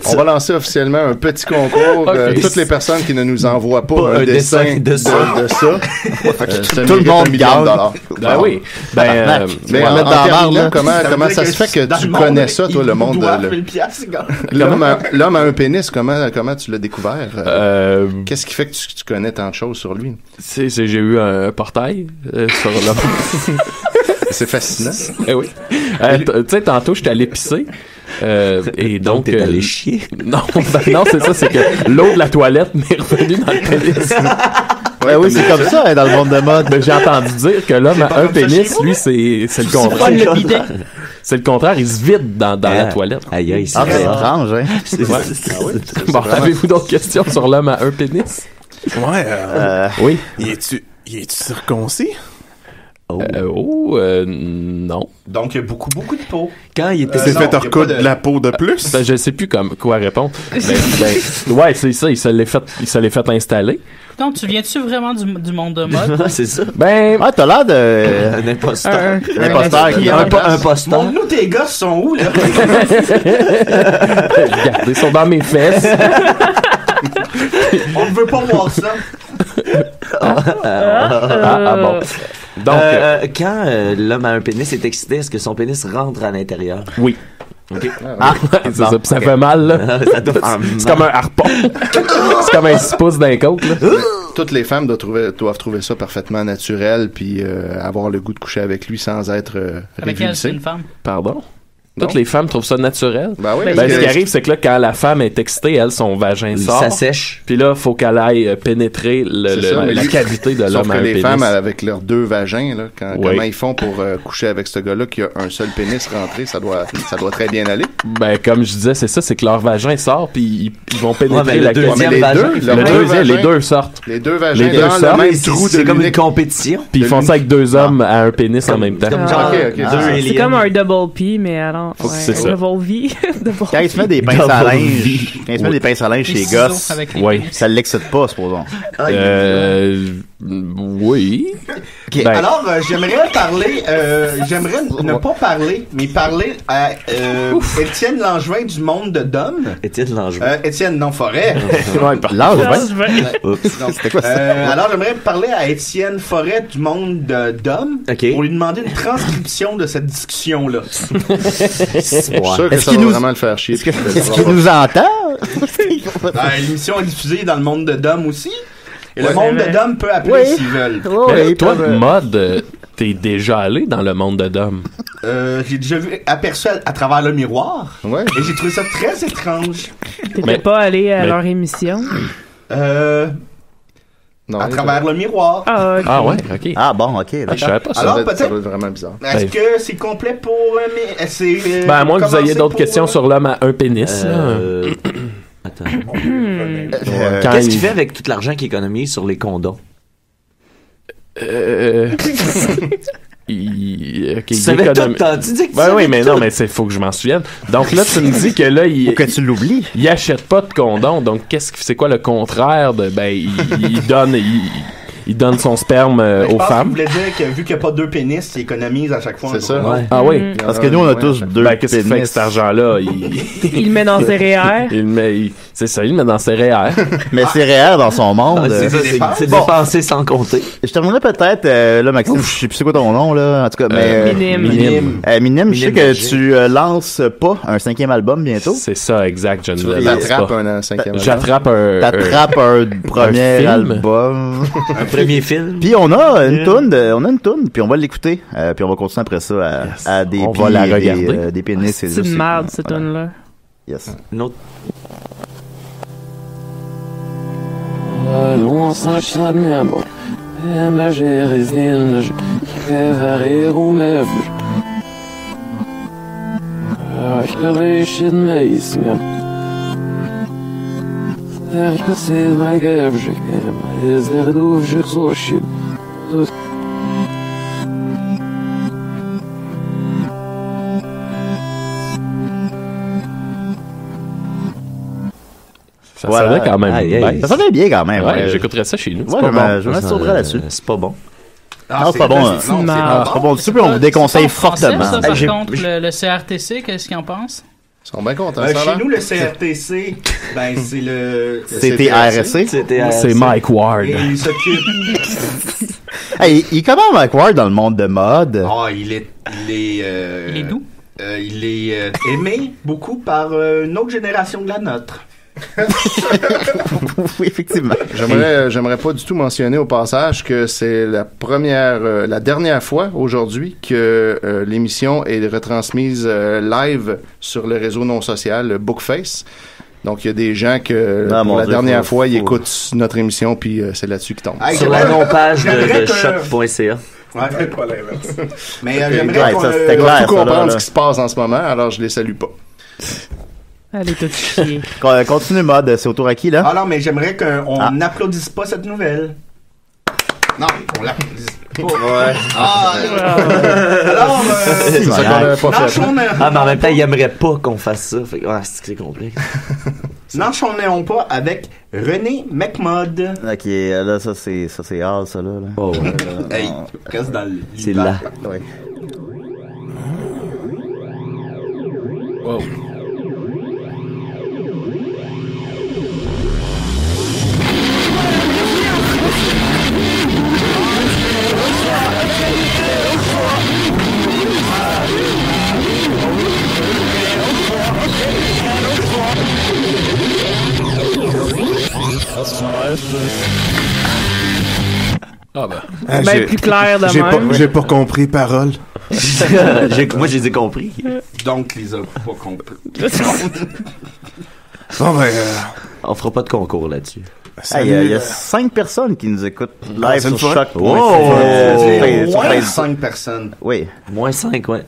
L: On va lancer officiellement un petit concours. Toutes les personnes qui ne nous envoient pas un dessin de ça.
E: Tout le monde gagne.
H: Ben oui.
L: Mais en terminant, comment ça se fait que tu connais ça, toi, le monde l'homme à un pénis, comment tu l'as découvert? Qu'est-ce qui fait que tu connais tant de choses sur lui?
H: J'ai eu un portail sur l'homme.
L: C'est fascinant.
H: Eh oui. Tu sais, tantôt, j'étais allé pisser. Et donc
F: t'es allé chier?
H: Non, c'est ça, c'est que l'eau de la toilette m'est revenue dans le pénis.
E: Ouais, oui, c'est comme ça, dans le monde de mode.
H: Mais j'ai entendu dire que l'homme a un pénis, lui, c'est le contraire. C'est le contraire, il se vide dans la toilette.
F: Aïe,
E: c'est étrange, hein?
H: Bon, avez-vous d'autres questions sur l'homme à un pénis?
J: Ouais.
H: Oui.
J: Il est-tu circoncis?
H: Non.
G: Donc, il y a beaucoup de peau.
F: Quand il était...
J: Il s'est fait recoudre de la peau de plus?
H: Ben, je sais plus quoi répondre. Ouais, c'est ça, il se l'est fait installer.
I: Non, tu viens-tu vraiment du monde de mode?
F: C'est ça.
H: Ben...
E: Ah, t'as l'air de...
F: Un imposteur.
E: Un imposteur qui
F: un posteur.
G: Montre-nous tes gosses sont où, là?
H: Regardez, ils sont dans mes fesses.
G: On ne veut pas voir ça.
H: Bon. Donc,
F: quand l'homme a un pénis est excité, est-ce que son pénis rentre à l'intérieur?
H: Oui.
F: OK.
H: C'est ça, puis ça fait mal, là. C'est comme un harpon. C'est comme un 6 pouces d'un côte, là.
L: Toutes les femmes doivent trouver ça parfaitement naturel, puis avoir le goût de coucher avec lui sans être
I: Avec elle, c'est
L: révulsé.
I: une femme.
H: Pardon?
L: Non.
H: Toutes les femmes trouvent ça naturel.
L: Ben oui,
H: Ce qui arrive, c'est que là, quand la femme est excitée, elle, son vagin sort.
F: Ça sèche.
H: Puis là, faut qu'elle aille pénétrer la cavité de l'homme à un pénis.
L: Les femmes, avec leurs deux vagins, là, comment ils font pour coucher avec ce gars-là qui a un seul pénis rentré, ça doit très bien aller.
H: Ben, comme je disais, c'est ça, c'est que leur vagin sort, puis ils vont pénétrer la cavité. Les deux sortent.
L: Les deux vagins dans le même trou de
F: C'est comme une compétition.
H: Puis ils font ça avec deux hommes à un pénis en même temps.
K: C'est comme un double P, mais alors...
H: C'est ça.
K: Double V.
E: Quand il se met des pinces à linge, chez les gosses, ça l'excite pas, supposons.
H: Oui.
E: Okay.
G: Ben, alors, j'aimerais ne pas parler, mais parler à Étienne Langevin du monde de Dom.
F: Étienne Langevin.
G: Étienne Forêt.
E: Langevin.
G: C'était quoi ça? Alors, j'aimerais parler à Étienne Forêt du monde de Dom pour lui demander une transcription de cette discussion-là.
L: Je suis sûr que ça va vraiment le faire chier.
E: Est-ce qu'il nous entend?
G: L'émission est diffusée dans le monde de Dom aussi. Et le monde de Dom peut appeler s'ils veulent.
H: Toi, Mode, t'es déjà allé dans le monde de Dom?
G: J'ai déjà aperçu à travers le miroir.
L: Ouais.
G: Et j'ai trouvé ça très étrange.
K: T'étais pas allé à leur émission?
L: Non,
G: à travers le miroir.
H: Ah ouais, ok.
E: Ah bon, ok.
H: Je savais pas ça.
G: Alors
L: ça
G: peut-être.
L: doit être vraiment bizarre.
G: Est-ce que c'est complet pour
H: Ben à moins que vous ayez d'autres questions sur l'homme à un pénis.
F: Attends. Qu'est-ce qu'il fait avec tout l'argent qu'il économise sur les condoms?
H: Tu
F: savais tout le temps, tu dis que
H: oui, mais non, mais faut que je m'en souvienne. Donc là, tu me dis que là,
E: que tu l'oublies.
H: Il achète pas de condom. Donc c'est quoi le contraire de il donne son sperme aux femmes.
G: Je voulais dire que vu qu'il n'y a pas deux pénis, il économise à chaque fois.
L: C'est ça.
H: Ouais. Ah oui.
E: Parce que nous, on a tous deux pénis.
H: Qu'est-ce qu'il fait avec cet argent-là?
K: Il le met dans ses REER.
H: C'est ça, il le met dans ses REER.
E: Mais ses REER dans son monde.
F: C'est dépensé sans compter.
E: Je terminerais peut-être, là, Maxime, je sais plus c'est quoi ton nom, là. En tout cas, mais. Minim, je sais que tu lances pas un 5e album bientôt.
H: C'est ça, exact.
L: J'attrape un 5e album.
H: J'attrape un.
E: T'attrapes un premier album.
F: Premier film.
E: Puis on a une toune, puis on va l'écouter, puis on va continuer après ça à des
H: on va la regarder.
E: Des pénis.
K: C'est une merde cette toune-là.
E: Yes.
F: Une autre.
H: Ça sonnait quand même bien.
E: Ça sonnait bien quand même.
H: Ouais, j'écouterais ça chez nous.
E: Ouais, je me sauverais là-dessus.
F: C'est pas bon.
E: Non, c'est pas bon. C'est pas bon. Tu peux, on vous déconseille fortement.
I: Ça, par contre, le CRTC, qu'est-ce qu'ils en pensent?
L: Ils sont bien contents.
G: Chez nous, le CRTC, ben, c'est le...
E: CTRSC?
H: C'est Mike Ward.
G: Et il s'occupe...
E: Hey, il est comment Mike Ward dans le monde de mode?
G: Ah, il est
I: doux?
G: Il est aimé beaucoup par une autre génération que la nôtre.
E: Oui, effectivement.
L: J'aimerais pas du tout mentionner au passage que c'est la dernière fois aujourd'hui que l'émission est retransmise live sur le réseau non social, le Bookface. Donc, il y a des gens que, pour la dernière fois, ils écoutent notre émission, puis c'est là-dessus qu'ils tombent.
F: Sur la non-page de choc.ca.
G: Ouais, pas l'inverse. Mais
L: j'aimerais qu'on tout comprendre ce qui se passe en ce moment, alors je les salue pas.
K: Elle est toute chier.
E: Continue, Mode. C'est au tour à qui, là?
G: Ah non, mais j'aimerais qu'on n'applaudisse pas cette nouvelle. Non, on l'a.
F: Ouais.
G: Alors,
F: c'est ça qu'on avait pas fait.
G: n'enchaînons-
F: Ah, mais en même temps, il aimerait pas qu'on fasse ça. Fait que, c'est complexe.
G: N'enchaînons pas avec René McMod.
E: Ok, là, ça c'est hard, ça, là.
F: Oh, ouais.
G: Hey, reste dans le.
F: C'est là.
E: Ouais.
H: Wow.
J: Ah ben.
K: Ben plus clair de même.
J: J'ai pas compris parole.
F: Moi, je les ai compris.
G: Donc, les a pas compris.
J: Bon, ben.
F: On fera pas de concours là-dessus.
E: Il y a 5 personnes qui nous écoutent live
J: c'est
E: sur
J: le fun.
E: Choc.
G: Moins 5 personnes.
E: Oui.
F: Moins 5, ouais.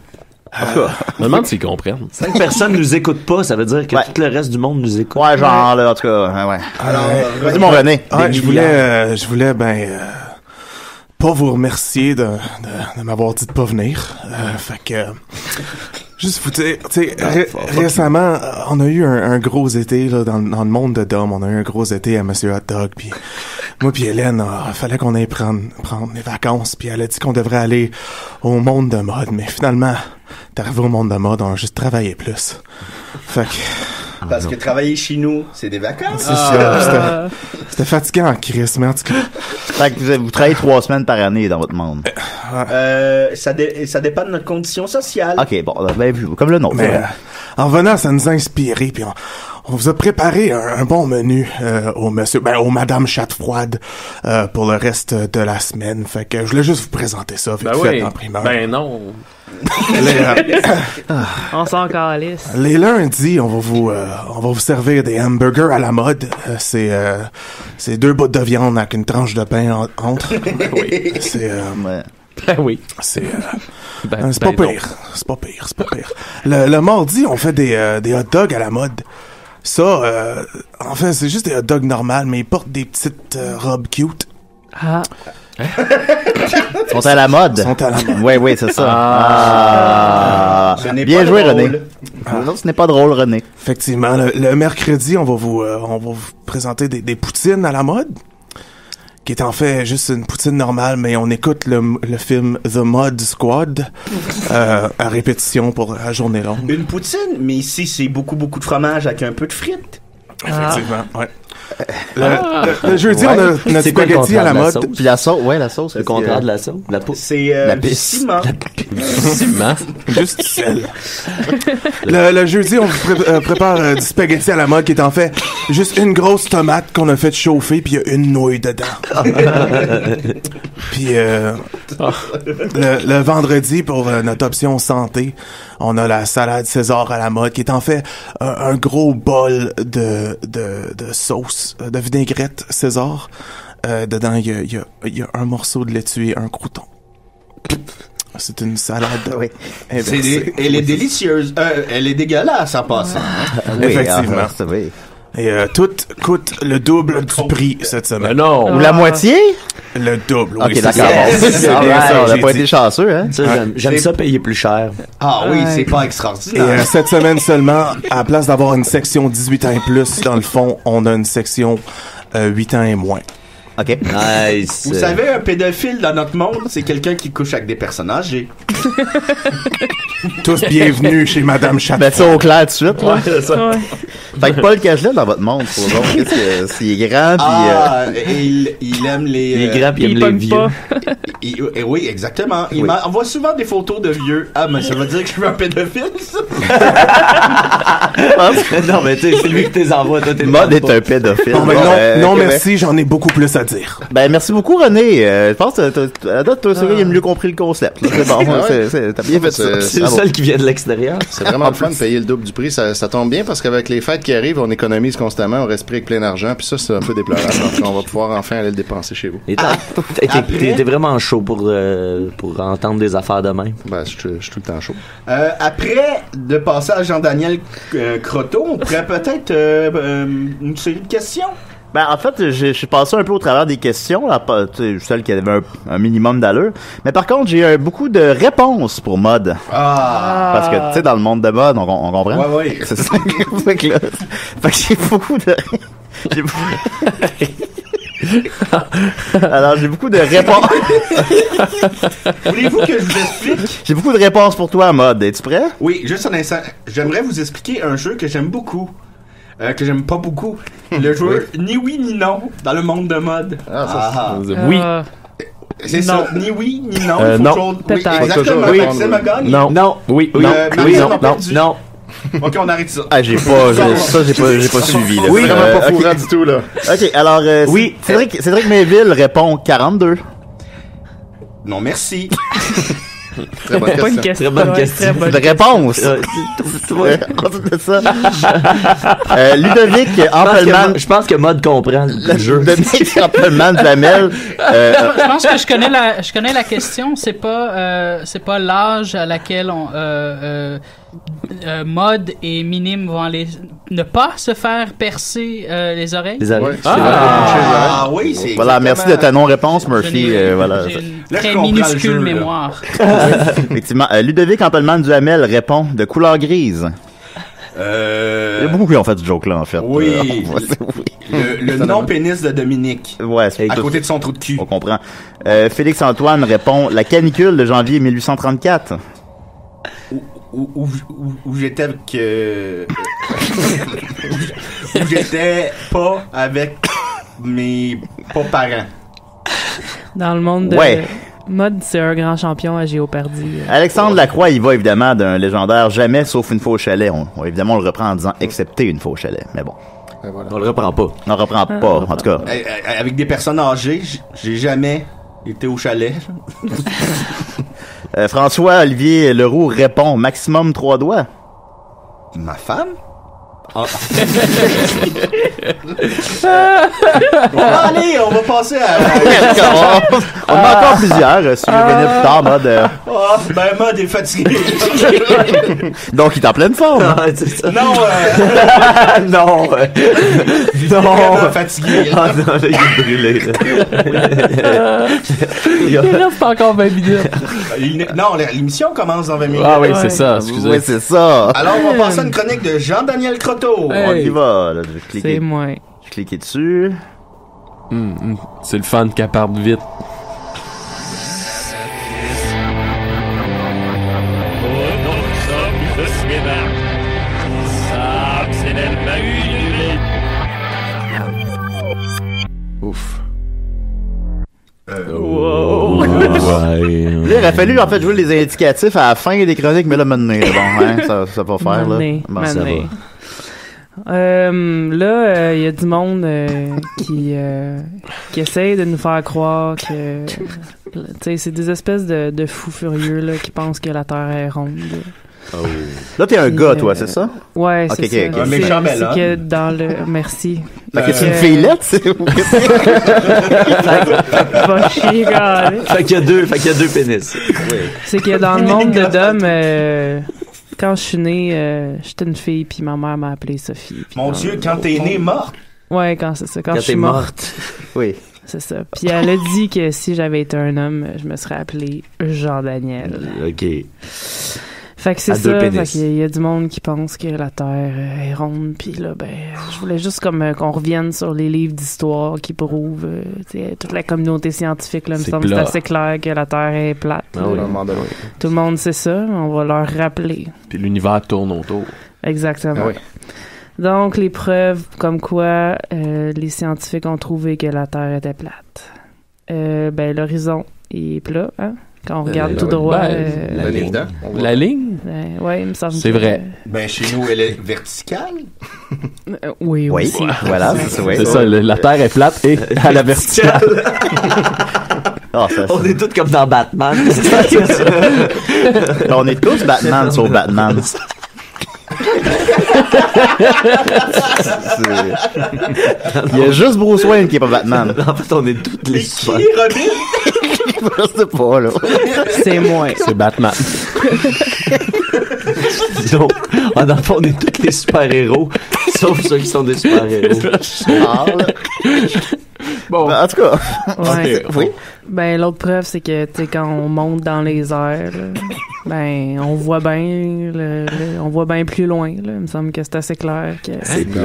E: En tout cas,
H: Je me demande s'ils comprennent.
F: 5 personnes nous écoutent pas, ça veut dire que tout le reste du monde nous écoute.
E: ouais, genre, là, en tout cas, ouais.
G: Alors,
E: Vas-y, mon René.
J: Ouais, je voulais, pas vous remercier de m'avoir dit de pas venir. Fait que, juste vous dire, tu sais, récemment, on a eu un gros été, là, dans le monde de Dom. On a eu un gros été à Monsieur Hot Dog, puis moi puis Hélène, fallait qu'on aille prendre des vacances, puis elle a dit qu'on devrait aller au monde de mode, mais finalement, t'es arrivé au monde de mode, on a juste travaillé plus. Fait que...
G: Parce que travailler chez nous, c'est des vacances.
J: C'est ça. C'était fatigant en crise, mais en tout cas.
E: Fait que vous travaillez 3 semaines par année dans votre monde.
G: Ça dépend de notre condition sociale.
E: Ok, bon, ben, comme le nôtre.
J: Mais en venant, ça nous a inspiré, puis on vous a préparé un bon menu au Madame Chatte-Froide pour le reste de la semaine. Fait que je voulais juste vous présenter ça vite fait en primeur.
H: Ben non.
K: On s'en calisse.
J: Les lundis, on va vous servir des hamburgers à la mode. C'est 2 bouts de viande avec une tranche de pain entre. Oui. C'est
H: Ben oui.
J: c'est pas pire. C'est pas pire. Le mardi, on fait des hot dogs à la mode. Ça, en fait, c'est juste des hot dogs normales, mais ils portent des petites robes cute.
K: Ah.
E: Ils sont à la mode. Oui, c'est ça.
G: Ce n'est
E: Bien
G: pas
E: joué,
G: drôle.
E: René. Non, ce n'est pas drôle, René.
J: Effectivement, le mercredi, on va vous présenter des poutines à la mode, qui est en fait juste une poutine normale, mais on écoute le film The Mod Squad à répétition pour la journée longue.
G: Une poutine, mais ici, c'est beaucoup de fromage avec un peu de frites.
J: Effectivement, ouais. Le jeudi, on a notre spaghetti à la mode.
E: Puis la sauce, la sauce.
F: Le contraire de la sauce.
G: C'est
E: la
G: du
E: pisse.
G: ciment.
H: Ciment.
J: Juste du sel. Le jeudi, on vous prépare du spaghetti à la mode, qui est en fait juste une grosse tomate qu'on a fait chauffer, puis il y a une nouille dedans. Puis le vendredi, pour notre option santé, on a la salade César à la mode, qui est en fait un gros bol de sauce, de vinaigrette César. Dedans, il y a un morceau de laitue et un crouton. C'est une salade.
E: Oui.
G: Elle est délicieuse. Elle est dégueulasse en passant.
E: Oui,
J: effectivement.
E: Oui.
J: Et tout coûte le double du prix cette semaine.
H: Ben non.
E: Ou la moitié?
J: Le double, oui.
E: Ok, d'accord.
J: C'est
E: Bon,
J: bien ça,
E: on n'a
J: j'ai
E: pas
J: dit.
E: été chanceux, hein?
F: J'aime ça payer plus cher.
G: Ah oui, c'est pas
J: Et
G: extraordinaire.
J: cette semaine seulement, à la place d'avoir une section 18 ans et plus, dans le fond, on a une section 8 ans et moins.
E: OK.
F: Nice.
G: Vous savez, un pédophile dans notre monde, c'est quelqu'un qui couche avec des personnes âgées.
J: Tous bienvenus chez Madame Chatte.
E: Mettez ça au clair tout de suite, là.
H: Ouais, c'est ça.
K: Ouais.
E: Fait que Paul Cagelet dans votre monde, pour donc, qu'est-ce que s'il est grand, puis
G: Il aime les...
F: Il est grand pis il
K: Il
F: aime les
K: pogne
F: vieux.
K: pas.
G: oui, exactement. Il
E: Oui.
G: m'envoie souvent des photos de vieux. Ah, mais ça veut dire que je suis un pédophile, ça?
F: Non, mais tu sais, c'est lui qui te envoie. Toi, t'es
E: Mode est un pédophile.
J: Bon, ben
E: Bon,
J: non,
E: ok,
J: merci, j'en ai beaucoup plus à dire.
E: Ben, merci beaucoup, René. Je pense que à date, toi, il a mieux compris le concept. là. C'est bon, t'as bien fait ça.
F: C'est le
E: Bravo.
F: seul qui vient de l'extérieur.
L: C'est vraiment le fun de payer le double du prix. Ça tombe bien parce qu'avec les fêtes qui arrivent, on économise constamment, on reste pris avec plein d'argent, puis ça, c'est un peu déplorable. Donc, on va pouvoir enfin aller le dépenser chez vous.
F: Et t'es vraiment chaud pour entendre des affaires de même.
L: Ben, je suis tout le temps chaud.
G: Après de passer à Jean-Daniel Croteau, on pourrait peut-être une série de questions.
E: Ben, en fait, je suis passé un peu au travers des questions, là, celles qui avaient un minimum d'allure. Mais par contre, j'ai beaucoup de réponses pour mode. Parce que, tu sais, dans le monde de mode, on comprend?
G: Ouais.
E: C'est ça. Fait que j'ai beaucoup de... Alors, j'ai beaucoup de réponses.
G: Voulez-vous que je vous explique?
E: J'ai beaucoup de réponses pour toi, mode. Es-tu prêt?
G: Oui, juste un instant. J'aimerais vous expliquer un jeu que j'aime beaucoup. Que j'aime pas beaucoup. Le jeu Ni oui ni non dans le monde de mode.
H: Oui.
G: C'est ça, ni oui ni non.
H: Non.
G: Oui, exactement.
H: Oui.
G: Maxime a gagné.
H: Non. Oui. Non.
G: Ok, on arrête ça.
E: Ah, j'ai pas suivi, là.
L: Oui, vraiment pas fourrant du tout, là.
E: Ok, alors,
F: oui.
E: Cédric Méville répond 42.
G: Non, merci.
L: Très bonne question.
F: Très bonne question.
E: De réponse. C'est ça. Ludovic Ampelman.
F: Je pense que Mode comprend le jeu.
E: Ludovic Ampelman Duhamel.
I: Je pense que je connais la question. C'est pas l'âge à laquelle Mode et Minime vont aller ne pas se faire percer les oreilles.
G: Oui, c'est
E: voilà, merci de ta non-réponse, Murphy. Voilà.
I: J'ai une très minuscule mémoire.
E: Effectivement. Ludovic Ampelman Duhamel répond de couleur grise. Il y a beaucoup qui ont fait ce joke-là, en fait.
G: Oui. Le non-pénis de Dominique.
E: Ouais,
G: à côté de son trou de cul.
E: On comprend. Félix Antoine répond la canicule de janvier 1834.
G: Où j'étais avec... où j'étais pas avec mes parents.
K: Dans le monde de... Mode, c'est un grand champion à Géopardy.
E: Alexandre Lacroix, il va évidemment d'un légendaire jamais sauf une fois au chalet. Évidemment, on le reprend en disant excepté une fois au chalet. Mais bon.
F: Voilà. On le reprend pas.
E: On le reprend pas, en tout cas.
G: Avec des personnes âgées, j'ai jamais été au chalet.
E: François-Olivier Leroux répond maximum 3 doigts.
G: Ma femme? Allez, on va passer à...
E: on en a encore plusieurs. Si je venais plus tard, Mode...
G: Mode est fatigué.
E: Donc, il est en pleine forme.
G: Non,
F: non.
G: Non. Fatigué.
F: Ah non, là, il est brûlé.
K: Il reste encore 20 minutes.
G: Non, l'émission commence dans 20 minutes.
H: Ah oui, c'est ça, excusez.
E: Oui, c'est ça.
G: Alors, on va passer à une chronique de Jean-Daniel Croteau.
E: On y va. Là,
K: c'est moi.
E: Je cliquais dessus.
H: C'est le fun qu'elle parte vite. Ouf.
E: Wow. Là, il aurait fallu en fait jouer les indicatifs à la fin des chroniques, mais là maintenant, ça va faire là. Ça va.
K: Là, il y a du monde qui essaye de nous faire croire que, tu sais, c'est des espèces de fous furieux là qui pensent que la Terre est ronde.
E: Oh. Là, t'es un gars, toi, c'est ça?
K: Ouais, c'est ça.
G: Un méchant melon.
K: C'est que dans le... Merci.
E: Fait que c'est une fillette, c'est...
K: Va chier, gars.
F: Fait qu'il y a deux pénis. Oui.
K: C'est que dans le monde de Dom, quand je suis née, j'étais une fille, puis ma mère m'a appelée Sophie.
G: Mon Dieu, quand t'es née morte?
K: Ouais, quand c'est ça. Quand je suis morte.
E: Oui.
K: C'est ça. Puis elle a dit que si j'avais été un homme, je me serais appelé Jean-Daniel.
F: OK.
K: Fait que c'est ça, fait qu'il y a du monde qui pense que la Terre est ronde, puis là, je voulais juste comme qu'on revienne sur les livres d'histoire qui prouvent, toute la communauté scientifique, là, il me semble que c'est assez clair que la Terre est plate.
H: Ah oui.
K: Tout le monde sait ça, on va leur rappeler.
H: Puis l'univers tourne autour.
K: Exactement.
H: Ah oui.
K: Donc, les preuves comme quoi les scientifiques ont trouvé que la Terre était plate. L'horizon est plat, hein? Quand on regarde tout droit.
H: La ligne?
K: Oui, il me semble.
H: C'est vrai.
G: Chez nous, elle est verticale.
K: Oui, aussi.
E: Voilà, c'est
H: ça. La Terre est plate et à la verticale.
F: On est tous comme dans Batman.
E: On est tous Batman sur Batman. Il y a juste Bruce Wayne qui est pas Batman.
F: En fait, on est toutes les
G: qui est Robin?
E: Je sais pas, là.
K: C'est moi.
H: C'est Batman.
F: Donc, dans le fond, on est tous les super-héros, sauf ceux qui sont des super-héros.
E: Bon. Ben, en tout cas.
K: Ouais.
E: Oui.
K: Ben, l'autre preuve, c'est que, tu sais, quand on monte dans les airs, là, ben, on voit bien, on voit bien plus loin, là. Il me semble que c'est assez clair que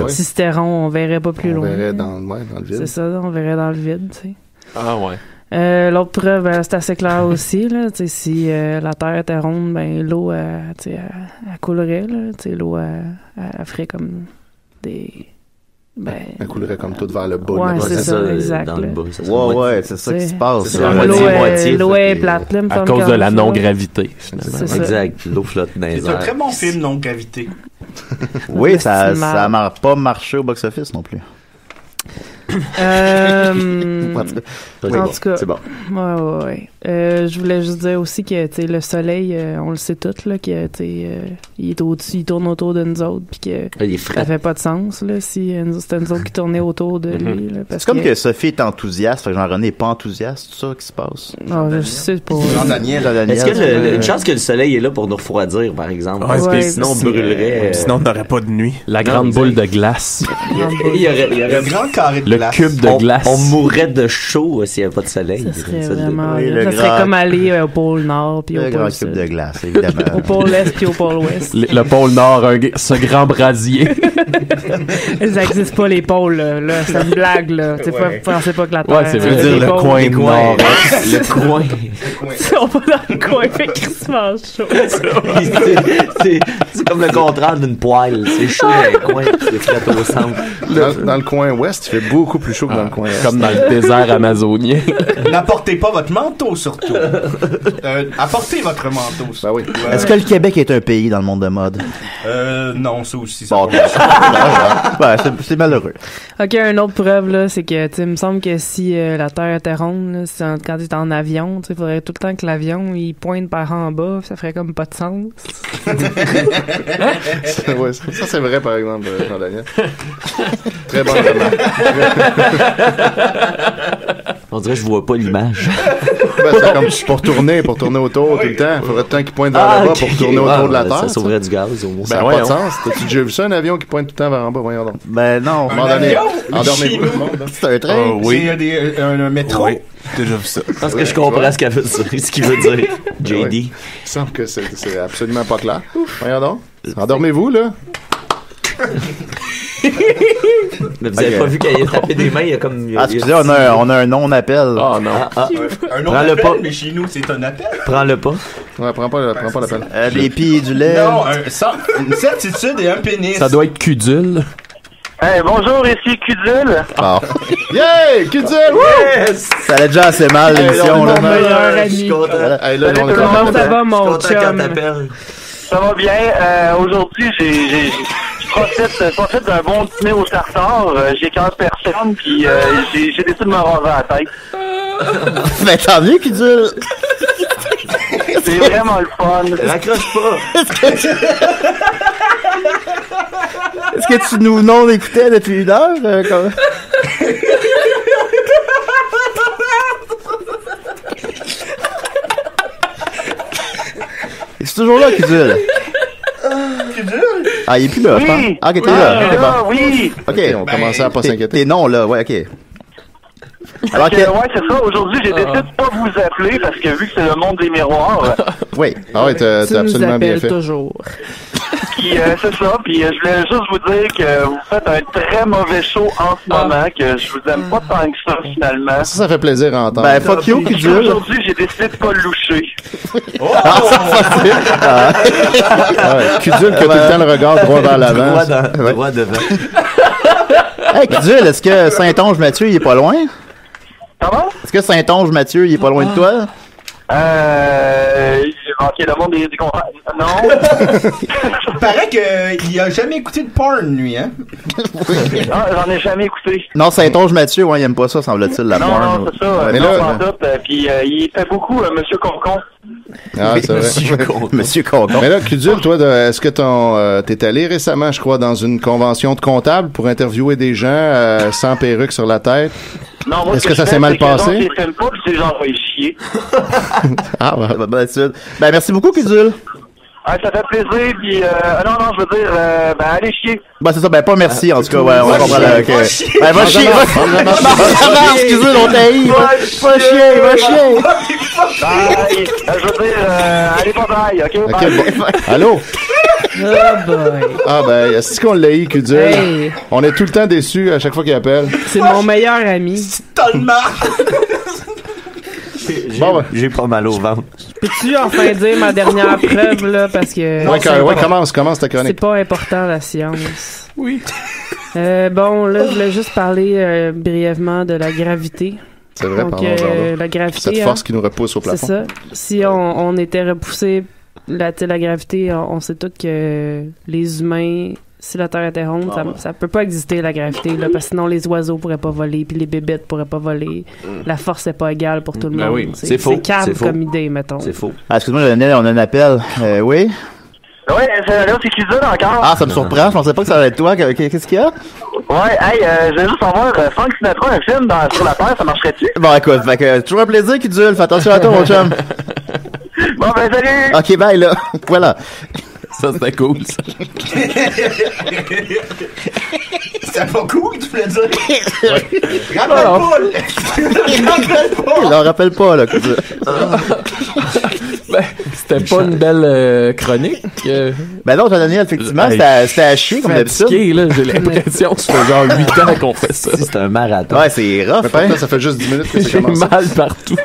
K: si c'était rond, on verrait pas plus loin.
L: On verrait dans le vide.
K: C'est ça, on verrait dans le vide, tu sais.
H: Ah, ouais.
K: L'autre preuve, c'est assez clair aussi, là. Tu sais, si la Terre était ronde, ben, l'eau, tu sais, elle coulerait, là. Tu sais, l'eau, elle ferait comme des... Ben,
L: elle coulerait comme tout vers le bas.
K: Ouais, c'est ça, exact.
F: Dans le bas,
E: ouais, c'est ça qui se passe.
K: L'eau est plate, là,
H: à cause de la non-gravité, finalement.
F: Exact, l'eau flotte dans les airs.
G: C'est un très bon film, non-gravité.
E: Oui, ça n'a pas marché au box-office non plus.
K: En tout cas,
E: c'est bon.
K: Ouais. Je voulais juste dire aussi que le soleil, on le sait tous là, que il est au-dessus, il tourne autour de nous autres, puis que ça fait pas de sens là si c'était nous autres qui tournaient autour de lui. Là,
E: c'est comme que Sophie est enthousiaste, fait que Jean-René est pas enthousiaste, tout ça qui se passe.
K: Non, je sais pas.
G: Jean-Daniel.
F: Est-ce qu'il y a une chance que le soleil est là pour nous refroidir, par exemple? Parce que sinon on brûlerait.
J: Sinon on n'aurait pas de nuit.
H: La grande boule de glace.
F: Il y aurait
G: le grand carré de glace.
H: Le cube de glace.
F: On mourrait de chaud s'il n'y avait pas de soleil.
K: Ça serait vraiment... ça serait comme aller au pôle Nord puis au pôle
E: grand
K: Sud.
E: cube de glace, évidemment.
K: Au pôle Est puis au pôle Ouest.
H: Le pôle Nord, ce grand brasier.
K: Ça n'existe pas, les pôles, là. C'est une blague, là. Pensez pas que la Terre...
H: Ouais, c'est vrai dire le coin nord.
F: Le coin.
K: On va dans le coin, fait Christmas chaud.
F: C'est comme le contraire d'une poêle. C'est chaud dans le coin, c'est frais au centre.
L: Dans le coin ouest, il fait beaucoup plus chaud que dans le coin est.
H: Comme dans le désert amazonien.
G: N'apportez pas votre manteau, surtout. Apportez votre manteau.
L: Ben oui.
E: Est-ce que le Québec est un pays dans le monde de mode?
G: Non, ça aussi. Ça
E: bon, c'est malheureux.
K: OK, une autre preuve, là, c'est que, tu sais, il me semble que si la Terre était ronde, là, quand tu es en avion, tu sais, il faudrait tout le temps que l'avion, il pointe par en bas, ça ferait comme pas de sens.
L: Ouais, ça c'est vrai, par exemple, Jean-Daniel. Très bon remarque.
F: On dirait que je vois pas l'image.
L: Ben, c'est comme pour tourner autour tout le temps. Il faudrait tout le temps qu'il pointe vers le bas pour tourner autour de la Terre.
F: Ça sauverait du gaz, au moins.
L: Ça n'a pas de sens. T'as-tu déjà vu ça, un avion qui pointe tout le temps vers en bas? Voyons donc.
E: Ben non.
L: Endormez-vous.
E: C'est un train.
L: Oui.
G: C'est un métro.
L: Oui. Déjà vu ça.
F: Parce que je comprends ce qu'il veut dire. JD.
L: Il semble que c'est absolument pas clair. Voyons donc. Endormez-vous, là.
F: Mais vous avez pas vu qu'il a tapé des mains, il y a comme...
E: excusez, on a un non-appel.
H: Oh non.
G: Un non-appel, mais chez nous, c'est un appel.
F: Prends-le pas.
L: Ouais, prends pas l'appel.
E: Des pieds et du lait.
G: Non, une certitude et un pénis.
H: Ça doit être Cudule.
M: Hey, bonjour, ici Cudule.
E: Bon.
L: Yeah! Cudule!
E: Yes! Ça allait déjà assez mal, l'émission.
K: Mon meilleur ami.
F: Je suis content.
K: Comment ça va, mon chum?
M: Ça va bien. Aujourd'hui, je profite d'un bon dîner au tartare. J'ai 15 personnes, puis j'ai décidé de me raser la tête.
E: Mais tant mieux, Cudule!
M: C'est vraiment le fun.
F: Raccroche pas!
E: Est-ce que tu nous non-écoutais depuis une heure? C'est toujours là, Cudule.
G: Cudule?
E: Ah, il est plus là, je pense. Ah, ok, t'es là.
M: Oui.
E: Ok,
L: on commençait à pas s'inquiéter.
E: T'es non, là, ouais, ok.
M: Alors ouais, c'est ça. Aujourd'hui, j'ai décidé de pas vous appeler parce que vu que c'est le monde des miroirs.
E: Oui.
L: Ah ouais, t'as absolument bien fait.
K: Toujours.
M: Puis c'est ça. Puis je voulais juste vous dire que vous faites un très mauvais show en ce moment, que je vous aime pas tant que ça finalement.
L: Ça fait plaisir à entendre.
E: Ben fuck you, Cudule.
M: Aujourd'hui, j'ai décidé de pas le loucher.
L: Cudule qui a tout le temps le regard droit vers l'avant.
F: Droit devant.
E: Hey, Cudule, est-ce que Saint-Onge-Mathieu, il est pas loin?
M: Comment?
E: Est-ce que Saint-Onge-Mathieu, il est pas loin de toi?
M: Ok, le monde des contrats. Non.
G: Il paraît qu'il a jamais écouté de porn, lui, hein?
M: Non, j'en ai jamais écouté.
E: Non, Saint-Onge-Mathieu, ouais, il aime pas ça, semble-t-il, la porn.
M: Non, c'est ça.
E: Mais
M: non,
E: là,
M: puis il fait beaucoup Monsieur Concon.
L: Ah, c'est vrai.
E: Monsieur Concon.
L: Mais là, Cudule, toi, est-ce que t'es allé récemment, je crois, dans une convention de comptables pour interviewer des gens sans perruque sur la tête?
M: Non, moi,
L: est-ce que ça s'est mal passé?
M: Je les filme pas, puis c'est genre, va y chier.
E: Ah, ben, merci beaucoup, Kudul.
M: Ah, ça fait plaisir, puis non, je veux dire, ben, allez chier.
E: Ben, c'est ça, ben, pas merci, en tout cas, ouais, on va comprendre, ok. Ben, va chier, excusez, on t'a eu, va chier.
M: Bye, je veux dire, allez, bye, ok, bye.
L: Bon. Allô?
K: Oh boy.
L: Ah, ben, est-ce qu'on l'a eu, Kudul?
K: Hey.
L: On est tout le temps déçus à chaque fois qu'il appelle.
K: C'est mon meilleur ami.
G: Tellement!
F: J'ai pas mal au ventre.
K: Peux-tu enfin dire ma dernière preuve, là, parce que...
L: Ouais, commence ta chronique.
K: C'est pas important, la science.
H: Oui.
K: Bon, là, je voulais juste parler brièvement de la gravité.
L: C'est vrai,
K: donc,
L: pardon.
K: la gravité...
L: Cette force qui nous repousse au plafond.
K: C'est ça. Si on était repoussé, la gravité, on sait tous que les humains... Si la Terre était ronde, ça peut pas exister, la gravité, là, parce que sinon les oiseaux pourraient pas voler, puis les bébêtes pourraient pas voler. La force est pas égale pour tout le monde.
H: Oui.
K: C'est
F: faux.
K: C'est calme comme idée, mettons.
F: C'est faux.
E: Ah, excuse-moi, Lionel, on a un appel. Oui?
M: Ouais, là, c'est Kudul encore.
E: Ah, ça me surprend, je pensais pas que ça allait être toi. Qu'est-ce qu'il y a?
M: Ouais, je vais juste savoir, Frank Sinatra, un film sur la Terre, ça marcherait-tu?
E: Bon, écoute, fait que toujours un plaisir, Kudul. Fais attention à toi, mon chum.
M: Bon, ben, salut!
E: Ok, bye, là. Voilà.
H: Ça, c'était cool, ça.
G: C'était pas cool, tu voulais dire?
E: Il en rappelle pas, là, Kudul.
H: Ben, c'était pas une belle chronique.
E: Ben non, Daniel, effectivement, c'était à chier, comme d'habitude.
H: Là, j'ai l'impression que ça fait genre 8 ans qu'on fait ça.
F: C'est un marathon.
E: Ouais, c'est rough,
L: hein? Ça fait juste 10 minutes que ça commence.
H: J'ai mal partout.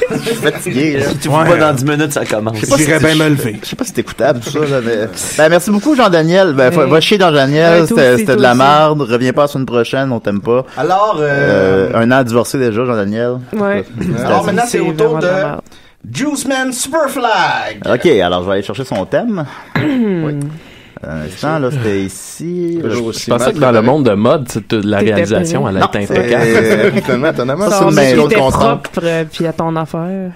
E: Je suis fatigué, là.
F: Si tu vois pas dans 10 minutes, ça commence.
L: J'irais bien me lever.
E: Je sais pas si c'est écoutable, tout ça, là, mais... Ben, merci beaucoup, Jean-Daniel. Ben, va chier dans Daniel.
K: Ouais,
E: c'était de la merde. Reviens pas la semaine prochaine, on t'aime pas.
G: Alors,
E: un an divorcé déjà, Jean-Daniel.
K: Ouais.
G: Alors maintenant, c'est au tour de
K: merde.
G: Juiceman Superflag.
E: Ok, alors je vais aller chercher son thème. Oui. Un instant, là, c'était ici.
H: Je pensais que dans le monde de mode, la réalisation allait être
L: impeccable. Étonnamment,
K: ça, mais t'es propre, puis à ton affaire.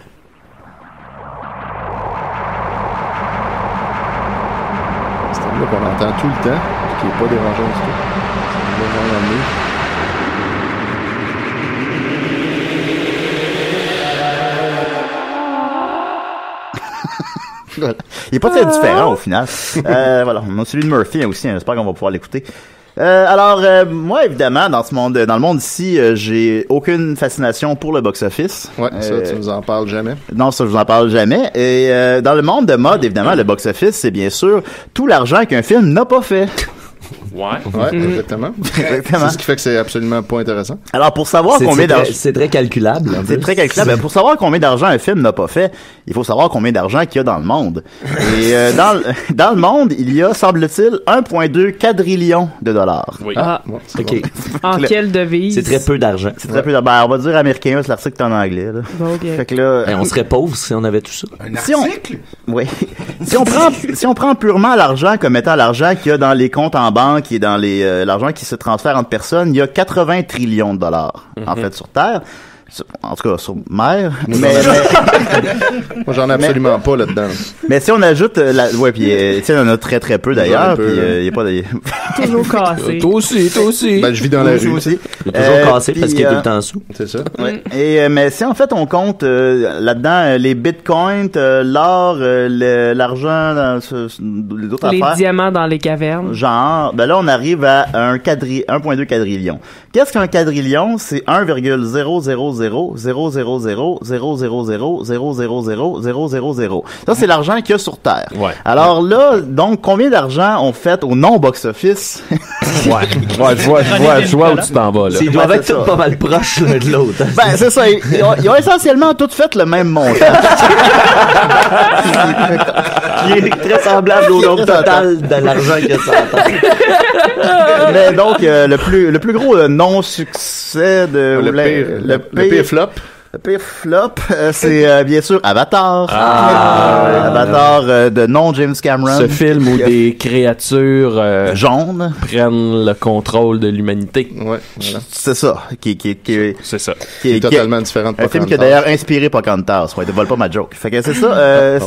L: C'est un qu'on entend tout le temps, qui est pas dérangeant du tout. C'est vraiment amené.
E: Voilà. Il est pas très différent au final. Voilà, on a celui de Murphy aussi, hein, j'espère qu'on va pouvoir l'écouter. Alors, moi, évidemment, dans le monde ici, j'ai aucune fascination pour le box-office.
L: Ouais, ça, tu nous en parles jamais.
E: Non, ça, je vous en parle jamais. Et dans le monde de mode, évidemment, le box-office, c'est bien sûr tout l'argent qu'un film n'a pas fait.
L: Ouais, exactement. C'est ce qui fait que c'est absolument pas intéressant.
E: Alors, pour savoir combien d'argent...
F: C'est très calculable.
E: C'est très calculable. Pour savoir combien d'argent un film n'a pas fait, il faut savoir combien d'argent qu'il y a dans le monde. Et dans le monde, il y a, semble-t-il, 1,2 quadrillion de dollars.
H: Oui.
K: Ah,
F: OK.
K: En quelle devise?
F: C'est très peu d'argent.
E: C'est très peu d'argent. Ben, on va dire américain, c'est l'article est en anglais. Là.
K: Bon, okay.
E: Fait que là...
F: on serait pauvres si on avait tout ça.
G: Un article?
E: Oui. Si on prend purement l'argent comme étant l'argent qu'il y a dans les comptes en banque et dans l'argent qui se transfère entre personnes, il y a 80 trillions de dollars, en fait, sur Terre. En tout cas, sur mer.
L: Moi, j'en ai absolument pas là-dedans.
E: Mais si on ajoute ouais, puis il y en a très très peu d'ailleurs, puis il y a pas de...
K: Toujours cassé.
H: Toi aussi.
L: Ben, je vis dans la rue
E: aussi.
F: Il est toujours cassé parce qu'il est tout le temps sous.
L: C'est ça.
E: Ouais. Et mais si en fait on compte là-dedans les bitcoins, l'or, l'argent, les autres affaires.
K: Les diamants dans les cavernes.
E: Genre, ben là on arrive à 1,2 quadrillion. Qu'est-ce qu'un quadrillion? C'est 1,000000000000000. Ça, c'est l'argent qu'il y a sur Terre.
H: Ouais.
E: Alors là, donc, combien d'argent on fait au non-box-office?
H: Ouais, je vois où tu t'en vas, là.
F: Ils doivent être tous pas mal proches l'un de l'autre.
E: Ben, c'est ça. Ils ont essentiellement tous fait le même montant.
F: Qui est très semblable au nombre total de l'argent qu'il y a sur la Terre.
E: Mais donc, le plus gros non-succès de...
L: Le pire flop.
E: Le pire flop, c'est bien sûr Avatar. Avatar de non James Cameron.
H: Ce film où des créatures
E: jaunes
H: prennent le contrôle de l'humanité.
L: Ouais, voilà.
E: C'est ça.
H: C'est ça.
L: Qui est totalement différent de
E: un film qui a d'ailleurs inspiré Pocahontas. Ouais, ne vole pas ma joke. Fait que c'est ça.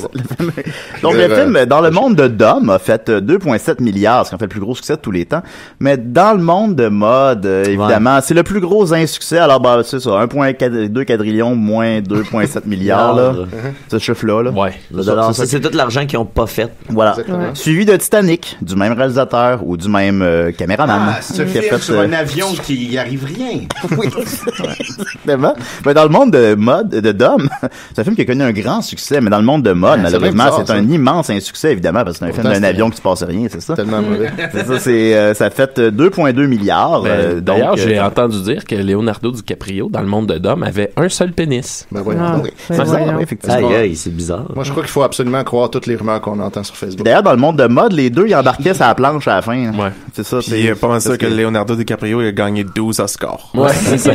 E: Donc le film, dans le monde de Dom, a fait 2,7 milliards, ce qui en fait le plus gros succès de tous les temps. Mais dans le monde de mode, évidemment, c'est le plus gros insuccès. Alors, bah, c'est ça, 1,2 quadrillion moins 2,7 milliards, là. Ce chiffre-là, là.
F: Ouais. Ça, c'est tout l'argent qu'ils ont pas fait.
E: Voilà. Suivi de Titanic, du même réalisateur ou du même caméraman.
G: Ce film sur un avion qui y arrive rien.
E: Oui. Exactement. Mais dans le monde de mode, de Dom, c'est un film qui a connu un grand succès, mais dans le monde de mode, malheureusement, c'est un immense insuccès, évidemment, parce que c'est un film d'un avion qui se passe rien, c'est ça?
L: Tellement mauvais.
E: C'est ça, ça fait 2,2 milliards.
H: D'ailleurs, j'ai entendu dire que Leonardo DiCaprio, dans le monde de Dom, avait un seul pénis.
L: Ben oui.
E: Effectivement.
F: C'est bizarre.
L: Moi, je crois qu'il faut absolument croire toutes les rumeurs qu'on entend sur Facebook.
E: D'ailleurs, dans le monde de mode, les deux, ils embarquaient sur la planche à la fin. Ouais. C'est ça.
J: C'est pas mal sûr que Leonardo DiCaprio il a gagné 12 Oscars.
E: Ouais, c'est ça.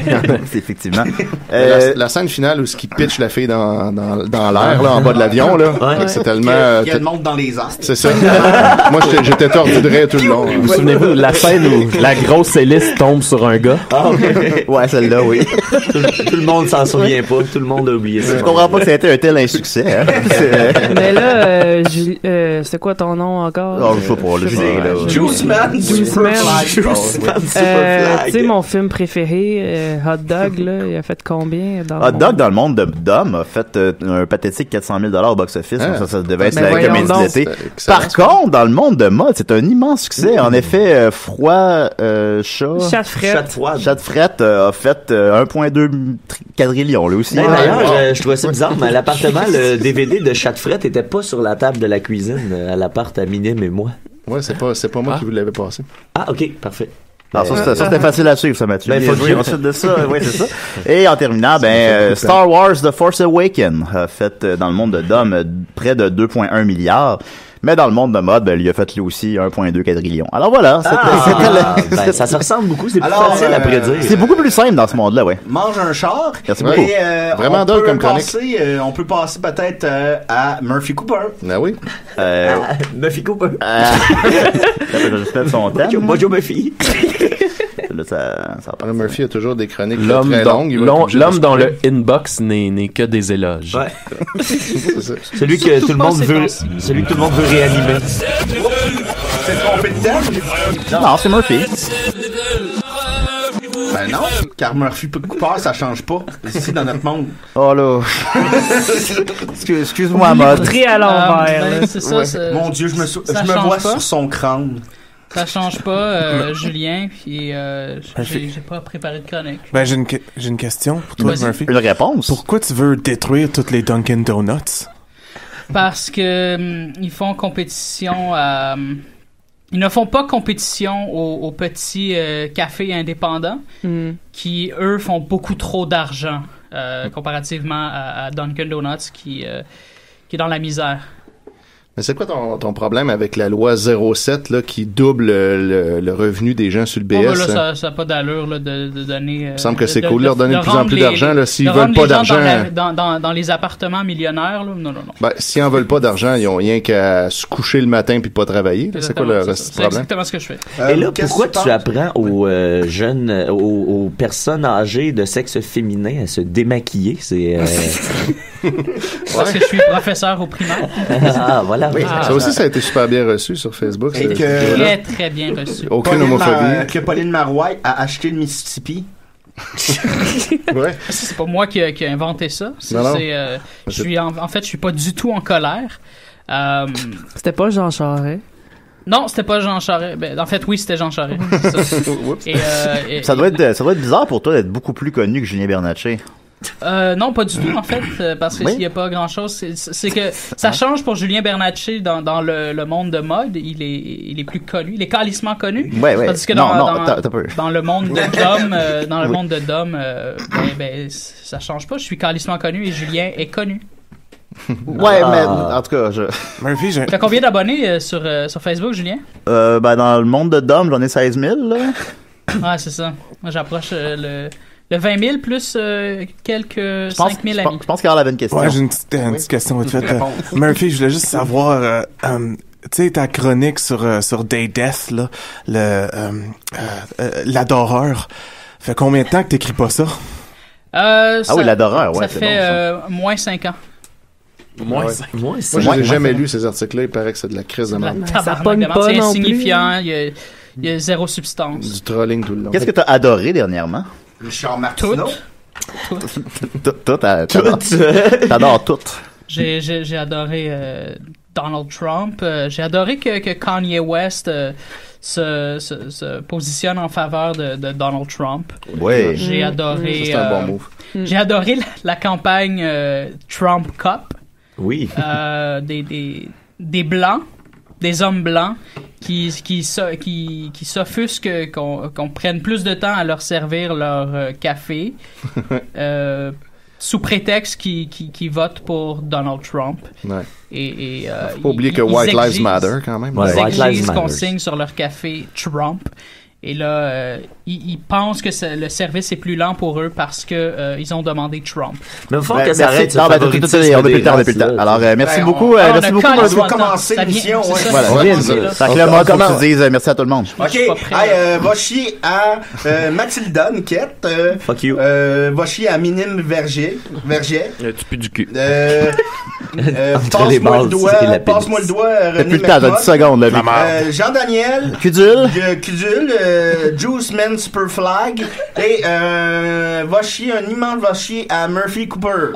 E: Effectivement.
L: La scène finale où ce qui pitch la fille dans l'air, là, en bas de l'avion, là. C'est tellement...
G: Il y a le monde dans les astres.
L: C'est ça. Moi, j'étais tordu de rire tout le long.
H: Vous vous souvenez-vous de la scène où la grosse hélice tombe sur un gars?
E: Ouais, celle-là, oui.
F: Tout le monde s'en souvient pas. Tout le monde a oublié ça.
E: Je comprends pas que ça a été un tel insuccès. Hein.
K: Mais là, c'est quoi ton nom encore?
E: Oh, je sais pas, le
G: Juiceman.
K: Tu sais, mon film préféré, Hot Dog, là, il a fait combien?
E: Hot Dog, dans le monde de Dom, a fait un pathétique 400 000 $ au box-office. Ça devait être la comédie de l'été. Par contre, dans le monde de mode, c'est un immense succès. En effet, Froid Chat Frette a fait 1,2 quadrillion, là aussi.
F: D'ailleurs, je trouvais ça bizarre, mais à l'appartement, le DVD de Chat Frette était pas sur la table de la cuisine à l'appart à Minim et moi.
L: Ouais, c'est pas moi qui vous l'avais passé.
F: Ah, ok, parfait.
E: Alors ça c'était facile à suivre, ça, Mathieu.
F: Ben, faut
E: ensuite de ça, oui, c'est ça. Et en terminant, Star Wars The Force Awakens a fait dans le monde de Dom près de 2,1 milliards. Mais dans le monde de mode, il a fait lui aussi 1,2 quadrillion. Alors voilà, c'était
F: ça se ressemble beaucoup, c'est plus facile à prédire.
E: C'est beaucoup plus simple dans ce monde-là, ouais.
G: Mange un char.
E: Merci beaucoup.
L: Vraiment drôle comme chronique.
G: On peut passer peut-être à Murphy Cooper.
L: Ah oui.
F: Murphy Cooper.
E: Je fais son thème.
F: Bonjour Murphy.
E: Là, ça
L: Murphy a toujours des chroniques
H: l'homme
L: très longues.
H: L'homme dans le inbox n'est que des éloges.
F: Ouais. C'est ça. Celui que tout le monde veut réanimer.
G: C'est trompé de thème?
E: Non, c'est Murphy.
G: Ben non, car Murphy Cooper, ça change pas. Ici, dans notre monde.
E: Oh là. Excuse-moi, mode.
K: Très à l'envers.
I: C'est ça.
G: Mon Dieu, je me vois sur son crâne.
I: Ça change pas, Julien, puis j'ai pas préparé de chronique.
J: Ben, j'ai une question pour toi, Murphy.
E: Une réponse?
J: Pourquoi tu veux détruire toutes les Dunkin' Donuts?
I: Parce que ils font compétition à... Ils ne font pas compétition aux petits cafés indépendants qui, eux, font beaucoup trop d'argent comparativement à Dunkin' Donuts qui est dans la misère.
L: Mais c'est quoi ton problème avec la loi 07 là, qui double le revenu des gens sur le BS?
I: Là, ça n'a pas d'allure là, de donner...
L: Il me semble que c'est cool de leur donner de plus en plus d'argent. S'ils veulent pas d'argent...
I: Dans les appartements millionnaires, là, non.
L: Ben, s'ils en veulent pas d'argent, ils ont rien qu'à se coucher le matin puis pas travailler. C'est quoi le problème?
I: C'est exactement ce que je fais.
F: Et là, pourquoi tu apprends aux jeunes, aux personnes âgées de sexe féminin à se démaquiller? C'est...
I: Parce que je suis professeur au primaire.
F: Ah, voilà.
L: Oui. Ça aussi, ça a été super bien reçu sur Facebook.
G: Et
I: très, très bien reçu.
L: Aucune homophobie.
G: Que Pauline Marois a acheté le Mississippi.
L: Ouais.
I: C'est pas moi qui ai inventé ça. En fait, je suis pas du tout en colère.
K: C'était pas Jean Charest.
I: Non, c'était pas Jean Charest. En fait, oui, c'était Jean Charest.
E: Ça doit être bizarre pour toi d'être beaucoup plus connu que Julien Bernatchez.
I: Non, pas du tout, en fait, parce qu'il n'y a pas grand-chose. C'est que ça change pour Julien Bernatchez dans le monde de mode. Il est plus connu. Il est calissement connu.
E: Ouais.
I: Tandis que dans le monde de Dom, ça change pas. Je suis calissement connu et Julien est connu.
E: Ouais, mais en tout cas,
J: Murphy,
I: t'as combien d'abonnés sur Facebook, Julien?
E: Dans le monde de Dom, j'en ai 16 000, là.
I: Ouais, c'est ça. Moi, j'approche Le 20 000 plus quelques 5 000 amis.
E: Je pense qu'Arl avait une question.
J: Ouais, j'ai une petite question vite fait. Murphy, je voulais juste savoir, tu sais, ta chronique sur Day Death, là, l'adoreur. Fait combien de temps que t'écris pas ça?
E: Oui, l'adoreur, ouais.
I: Ça fait moins 5 ans.
L: Moi, je n'ai jamais lu ces articles-là. Il paraît que c'est de la crise de merde.
I: Ça pogne pas c'est insignifiant. Il y a zéro substance.
L: Du trolling tout le long.
E: Qu'est-ce que t'as adoré dernièrement?
G: Richard Martineau.
E: Tout. T'adores tout.
I: J'ai adoré Donald Trump. J'ai adoré que Kanye West se positionne en faveur de Donald Trump.
E: Oui.
I: J'ai adoré.
L: C'est un bon move.
I: J'ai adoré la campagne Trump Cup.
F: Oui.
I: Des blancs, des hommes blancs qui s'offusquent qu'on prenne plus de temps à leur servir leur café sous prétexte qu'ils votent pour Donald Trump.
L: Ouais.
I: Faut
L: pas oublier que White Lives Matter quand même.
I: Ils exigent qu'on signe sur leur café Trump. Et là, ils pensent que le service est plus lent pour eux parce que ils ont demandé Trump.
F: Mais il faut que ça arrête.
E: On n'a plus le temps. Alors, merci beaucoup. Merci beaucoup.
G: On va commencer l'émission.
E: Voilà, ça que là, comment tu dises merci à tout le monde.
G: OK. Va chier à Mathilda Niquette.
F: Fuck you.
G: Va chier à Minime Verget.
H: Tu pues du cul.
G: Passe-moi le doigt, René.
E: Depuis le temps, t'as 10 secondes, là.
G: Jean-Daniel.
E: Cudule.
G: Juice Man Superflag. Et va chier, un immense va chier à Murphy Cooper.